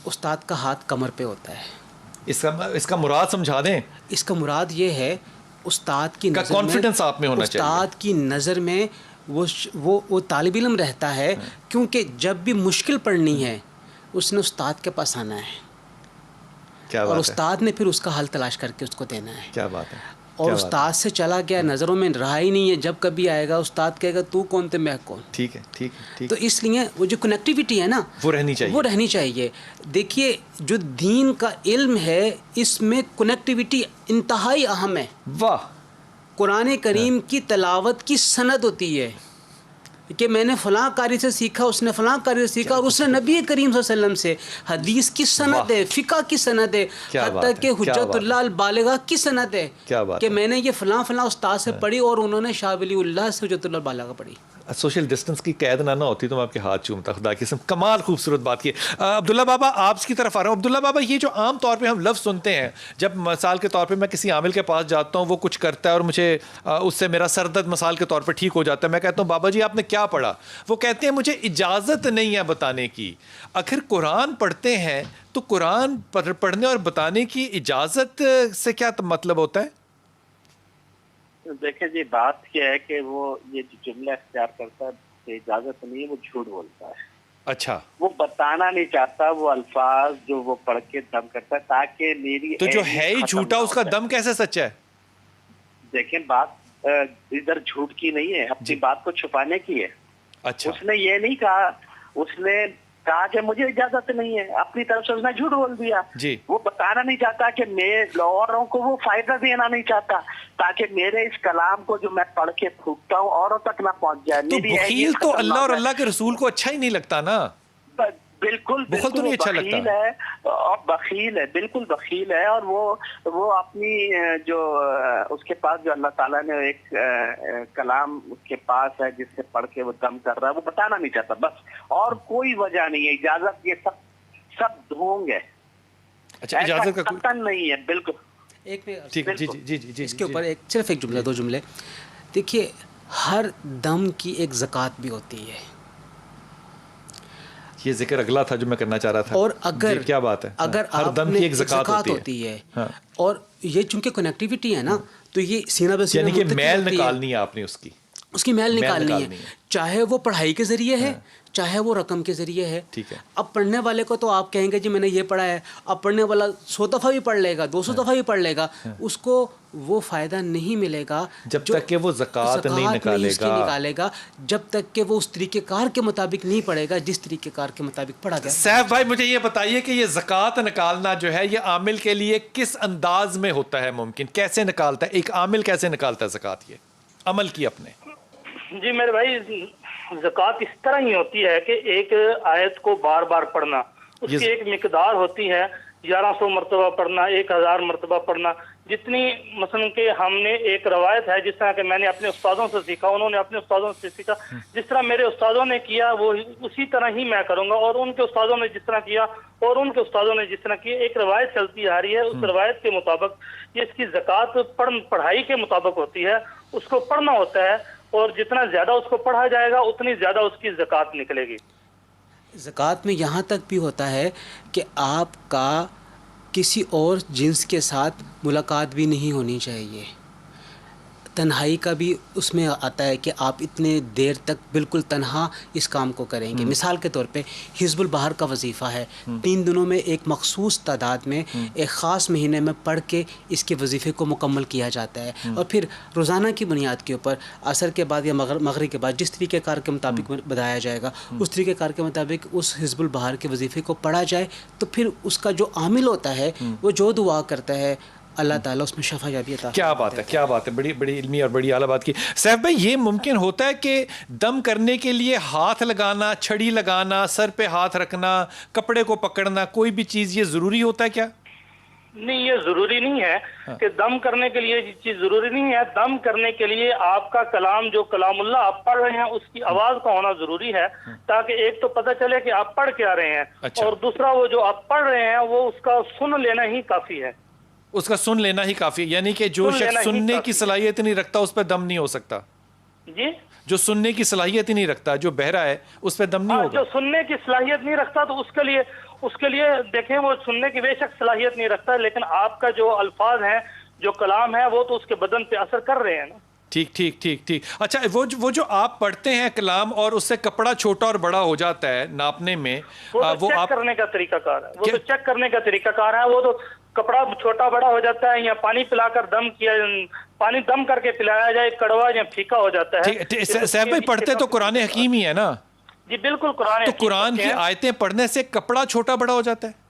استاد کا ہاتھ کمر پہ ہوتا ہے. اس کا مراد سمجھا دیں. اس کا مراد یہ ہے استاد کی نظر کانفیڈنس آپ میں ہونا چاہیے. استاد کی نظر میں وہ طالب علم رہتا ہے، کیونکہ جب بھی مشکل پڑھنی ہے اس نے استاد کے پاس آنا ہے. کیا بات اور ہے. استاد نے پھر اس کا حل تلاش کر کے اس کو دینا ہے. کیا بات ہے. اور استاد سے چلا گیا، نظروں میں رہا ہی نہیں ہے. جب کبھی آئے گا استاد کہے گا تو کون تھے، میں کون. ٹھیک ہے. تو اس لیے وہ جو کنیکٹیوٹی ہے نا وہ رہنی چاہیے. دیکھیے جو دین کا علم ہے اس میں کنیکٹیوٹی انتہائی اہم ہے. واہ. قرآن کریم کی تلاوت کی سند ہوتی ہے کہ میں نے فلاں قاری سے سیکھا، اس نے فلاں قاری سے سیکھا، اور اس نے نبی کریم صلی اللہ علیہ وسلم سے. حدیث کی سند ہے، فقہ کی سند ہے، حتیٰ کہ حجت اللہ البالغہ کی سند ہے کہ میں نے یہ فلاں استاد سے پڑھی اور انہوں نے شاہ ولی اللہ سے حجت اللہ البالغہ پڑھی. سوشل ڈسٹنس کی قید نہ ہوتی تو میں آپ کے ہاتھ چومتا. خدا کی قسم کمال خوبصورت بات کی. عبداللہ بابا آپ کی طرف آ رہا ہوں. عبداللہ بابا یہ جو عام طور پہ ہم لفظ سنتے ہیں، جب مثال کے طور پہ میں کسی عامل کے پاس جاتا ہوں، وہ کچھ کرتا ہے اور مجھے اس سے میرا سر درد مثال کے طور پہ ٹھیک ہو جاتا ہے، میں کہتا ہوں بابا جی آپ نے کیا پڑھا؟ وہ کہتے ہیں مجھے اجازت نہیں ہے بتانے کی. آخر قرآن پڑھتے ہیں تو قرآن پڑھنے اور بتانے کی اجازت سے کیا مطلب ہوتا ہے؟ دیکھیں جی بات کیا ہے کہ وہ یہ جو جملہ اختیار کرتا ہے سے اجازت نہیں ہے وہ جھوٹ بولتا ہے. اچھا, وہ بتانا نہیں چاہتا وہ الفاظ جو وہ پڑھ کے دم کرتا ہے تاکہ میری تو جو ہے ہی جھوٹا اس کا دم کیسے سچا ہے؟ دیکھیں بات ادھر جھوٹ کی نہیں ہے, اپنی بات کو چھپانے کی ہے. اچھا, اس نے یہ نہیں کہا, اس نے کہا کہ مجھے اجازت نہیں ہے, اپنی طرف سے اس نے جھوٹ بول دیا. جی, وہ بتانا نہیں چاہتا کہ میں اوروں کو وہ فائدہ دینا نہیں چاہتا تاکہ میرے اس کلام کو جو میں پڑھ کے پھونکتا ہوں اوروں تک نہ پہنچ جائے. تو بخیل تو اللہ اور اللہ کے رسول کو اچھا ہی نہیں لگتا نا. بالکل بخل تو نہیں اچھا لگتا ہے, اور بخیل ہے, بالکل بخیل ہے. اور وہ اپنی جو اس کے پاس جو اللہ تعالیٰ نے ایک کلام اس کے پاس ہے جس سے پڑھ کے وہ دم کر رہا ہے, وہ بتانا نہیں چاہتا بس, اور کوئی وجہ نہیں ہے. اجازت یہ سب ڈھونگ ہے. اچھا, اجازت کا قطعاً نہیں ہے. بالکل. ایک جی اس کے اوپر صرف ایک جملہ, دو جملے. دیکھیے, ہر دم کی ایک زکوٰۃ بھی ہوتی ہے. یہ ذکر اگلا تھا جو میں کرنا چاہ رہا تھا. اور اگر کیا بات ہے, اگر ہر دم کی ایک زکوٰۃ ہوتی ہے, اور یہ چونکہ کنیکٹیوٹی ہے نا, تو یہ سینہ بہ سینہ, یعنی کہ میل نکالنی ہے آپ نے اس کی میل نکالنی ہے, چاہے وہ پڑھائی کے ذریعے ہے چاہے وہ رقم کے ذریعے ہے. ٹھیک ہے. اب پڑھنے والے کو تو آپ کہیں گے جی میں نے یہ پڑھا ہے, اب پڑھنے والا 100 دفعہ بھی پڑھ لے گا, 200 دفعہ بھی پڑھ لے گا, اس کو وہ فائدہ نہیں ملے گا جب تک کہ وہ زکوٰۃ نہیں نکالے گا, جب تک کہ وہ اس طریقہ کار کے مطابق نہیں پڑھے گا جس طریقہ کار کے مطابق پڑھا گیا. سیف بھائی مجھے یہ بتائیے کہ یہ زکوٰۃ نکالنا جو ہے یہ عامل کے لیے کس انداز میں ہوتا ہے ممکن, کیسے نکالتا ہے ایک عامل, کیسے نکالتا ہے زکوٰۃ, یہ عمل کی اپنے؟ جی میرے بھائی, زکوٰۃ اس طرح ہی ہوتی ہے کہ ایک آیت کو بار بار پڑھنا, اس کی ایک مقدار ہوتی ہے, 1100 مرتبہ پڑھنا, 1000 مرتبہ پڑھنا, جتنی مثلا کہ ہم نے ایک روایت ہے جس طرح کہ میں نے اپنے استادوں سے سیکھا, انہوں نے اپنے استادوں سے سیکھا, جس طرح میرے استادوں نے کیا وہ اسی طرح ہی میں کروں گا, اور ان کے استادوں نے جس طرح کیا اور ان کے استادوں نے جس طرح کی ایک روایت چلتی آ رہی ہے, اس روایت کے مطابق یہ اس کی زکوٰۃ پڑھائی کے مطابق ہوتی ہے, اس کو پڑھنا ہوتا ہے, اور جتنا زیادہ اس کو پڑھا جائے گا اتنی زیادہ اس کی زکوٰۃ نکلے گی. زکوٰۃ میں یہاں تک بھی ہوتا ہے کہ آپ کا کسی اور جنس کے ساتھ ملاقات بھی نہیں ہونی چاہیے. تنہائی کا بھی اس میں آتا ہے کہ آپ اتنے دیر تک بالکل تنہا اس کام کو کریں گے. مثال کے طور پہ حزب البہر کا وظیفہ ہے, 3 دنوں میں ایک مخصوص تعداد میں ایک خاص مہینے میں پڑھ کے اس کے وظیفے کو مکمل کیا جاتا ہے, اور پھر روزانہ کی بنیاد کے اوپر عصر کے بعد یا مغرب کے بعد جس طریقہ کار کے مطابق بتایا جائے گا اس طریقہ کار کے مطابق اس حزب البہر کے وظیفے کو پڑھا جائے, تو پھر اس کا جو عامل ہوتا ہے وہ جو دعا کرتا ہے اللہ تعالیٰ اس میں شفا یابی عطا. کیا بات ہے, کیا بات ہے, بڑی بڑی علمی اور بڑی اعلیٰ بات کی. سیف بھائی یہ ممکن ہوتا ہے کہ دم کرنے کے لیے ہاتھ لگانا, چھڑی لگانا, سر پہ ہاتھ رکھنا, کپڑے کو پکڑنا, کوئی بھی چیز یہ ضروری ہوتا ہے کیا؟ نہیں, یہ ضروری نہیں ہے کہ دم کرنے کے لیے یہ چیز ضروری نہیں ہے. دم کرنے کے لیے آپ کا کلام جو کلام اللہ آپ پڑھ رہے ہیں اس کی آواز کا ہونا ضروری ہے, تاکہ ایک تو پتہ چلے کہ آپ پڑھ کے آ رہے ہیں, اور دوسرا وہ جو آپ پڑھ رہے ہیں وہ اس کا سن لینا ہی کافی ہے. اس کا سن لینا ہی کافی, یعنی کہ جو شخص سننے کی صلاحیت نہیں رکھتا اس پہ دم نہیں ہو سکتا. جی, جو سننے کی صلاحیت ہی نہیں رکھتا, جو بہرا ہے, اس پہ دم نہیں ہوگا. جو سننے کی صلاحیت نہیں رکھتا تو اس کے لیے دیکھیں وہ سننے کی بے شک صلاحیت نہیں رکھتا, لیکن آپ کا جو الفاظ ہیں, جو کلام ہے, وہ تو اس کے بدن پہ اثر کر رہے ہیں نا. ٹھیک ٹھیک ٹھیک ٹھیک. اچھا, وہ جو آپ پڑھتے ہیں کلام اور اس سے کپڑا چھوٹا اور بڑا ہو جاتا ہے ناپنے میں, وہ چیک کرنے کا طریقہ کار ہے, وہ تو چیک کرنے کا طریقہ کار ہے. وہ تو کپڑا چھوٹا بڑا ہو جاتا ہے, یا پانی پلا کر پانی دم کر کے پلایا جائے, کڑوا یا پھیکا ہو جاتا ہے. صاحب بھائی پڑھتے تو قرآن حکیم ہی ہے نا؟ جی بالکل, قرآن کی آیتیں پڑھنے سے کپڑا چھوٹا بڑا ہو جاتا ہے.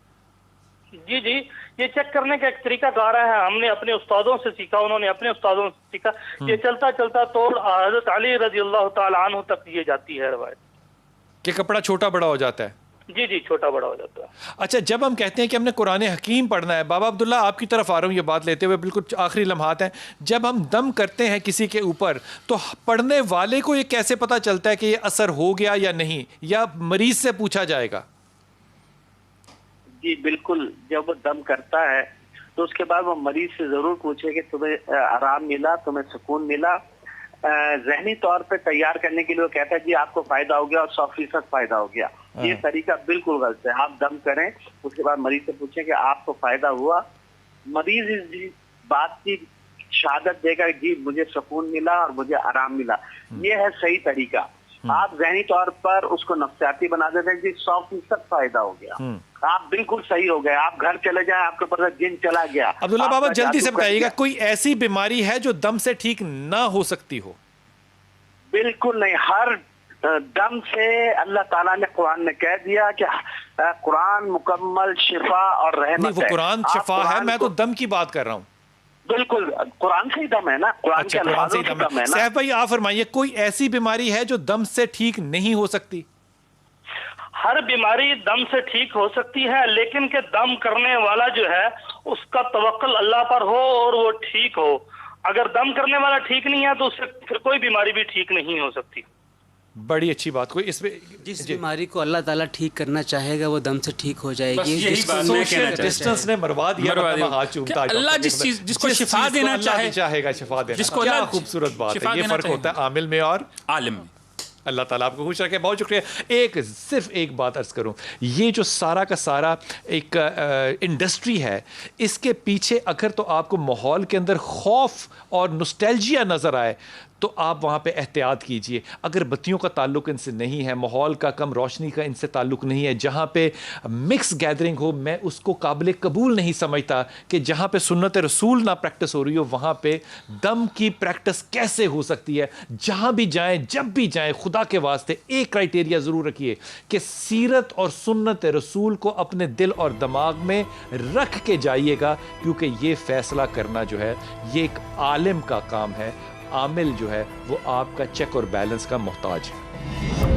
جی, یہ چیک کرنے کا ایک طریقہ کار ہے, ہم نے اپنے استادوں سے سیکھا, انہوں نے اپنے استادوں سے سیکھا. یہ چلتا چلتا تو حضرت علی رضی اللہ تعالی عنہ تک یہ جاتی ہے روایت کہ کپڑا چھوٹا بڑا ہو جاتا ہے. جی, چھوٹا بڑا ہو جاتا ہے. اچھا, جب ہم کہتے ہیں کہ ہم نے قرآن حکیم پڑھنا ہے, بابا عبداللہ آپ کی طرف آ رہا ہوں یہ بات لیتے ہوئے, بالکل آخری لمحات ہیں, جب ہم دم کرتے ہیں کسی کے اوپر تو پڑھنے والے کو یہ کیسے پتہ چلتا ہے کہ یہ اثر ہو گیا یا نہیں, یا مریض سے پوچھا جائے گا؟ جی بالکل, جب وہ دم کرتا ہے تو اس کے بعد وہ مریض سے ضرور پوچھے کہ تمہیں آرام ملا, تمہیں سکون ملا. ذہنی طور پہ تیار کرنے کے لیے وہ کہتا ہے جی آپ کو فائدہ ہو گیا اور 100% فائدہ ہو گیا. یہ طریقہ بالکل غلط ہے. آپ دم کریں, اس کے بعد مریض سے پوچھیں کہ آپ کو فائدہ ہوا. مریض اس بات کی شہادت دے گا جی مجھے سکون ملا اور مجھے آرام ملا. یہ ہے صحیح طریقہ. آپ ذہنی طور پر اس کو نفسیاتی بنا دیتے ہیں جی 100% فائدہ ہو گیا، آپ بالکل صحیح ہو گئے، آپ گھر چلے جائیں آپ کے اوپر جن چلا گیا۔ عبداللہ بابا جلدی سے بتائیے گا، کوئی ایسی بیماری ہے جو دم سے ٹھیک نہ ہو سکتی ہو؟ بالکل نہیں، ہر دم سے اللہ تعالیٰ نے قرآن میں کہہ دیا کہ قرآن مکمل شفا اور رحمت نہیں، وہ ہے۔ قرآن شفا ہے، میں تو دم کی بات کر رہا ہوں۔ بالکل قرآن سے ہی دم ہے نا، قرآن کے قرآن سے الفاظوں ہی سے دم دم ہے۔ ہے نا۔ سیف بھائی آپ فرمائیے، کوئی ایسی بیماری ہے جو دم سے ٹھیک نہیں ہو سکتی؟ ہر بیماری دم سے ٹھیک ہو سکتی ہے، لیکن کہ دم کرنے والا جو ہے اس کا توکل اللہ پر ہو اور وہ ٹھیک ہو۔ اگر دم کرنے والا ٹھیک نہیں ہے تو اس سے پھر کوئی بیماری بھی ٹھیک نہیں ہو سکتی۔ بڑی اچھی بات، کوئی اس پہ جس بیماری کو اللہ تعالیٰ ٹھیک کرنا چاہے گا وہ دم سے ٹھیک ہو جائے بس گی۔ یہی جس بات کو میں سوشل کہنا چاہتا ڈسٹنس نے مروا دیا، ہاتھ چومتا ہے اللہ جس کو شفا دینا چاہے گا شفا دینا، جس کو کیا اللہ خوبصورت بات شفا ہے۔ یہ دینا فرق ہوتا ہے عامل میں اور عالم میں۔ اللہ تعالیٰ آپ کو خوش رکھے، بہت شکریہ۔ صرف ایک بات عرض کروں، یہ جو سارا کا سارا ایک انڈسٹری ہے، اس کے پیچھے اگر تو آپ کو ماحول کے اندر خوف اور نوسٹیلجیا نظر آئے تو آپ وہاں پہ احتیاط کیجئے۔ اگر بتیوں کا تعلق ان سے نہیں ہے، ماحول کا، کم روشنی کا ان سے تعلق نہیں ہے، جہاں پہ مکس گیدرنگ ہو، میں اس کو قابل قبول نہیں سمجھتا کہ جہاں پہ سنت رسول نہ پریکٹس ہو رہی ہو وہاں پہ دم کی پریکٹس کیسے ہو سکتی ہے۔ جہاں بھی جائیں، جب بھی جائیں، خدا کے واسطے ایک کرائٹیریا ضرور رکھیے کہ سیرت اور سنت رسول کو اپنے دل اور دماغ میں رکھ کے جائیے گا، کیونکہ یہ فیصلہ کرنا جو ہے یہ ایک عالم کا کام ہے۔ عامل جو ہے وہ آپ کا چیک اور بیلنس کا محتاج ہے۔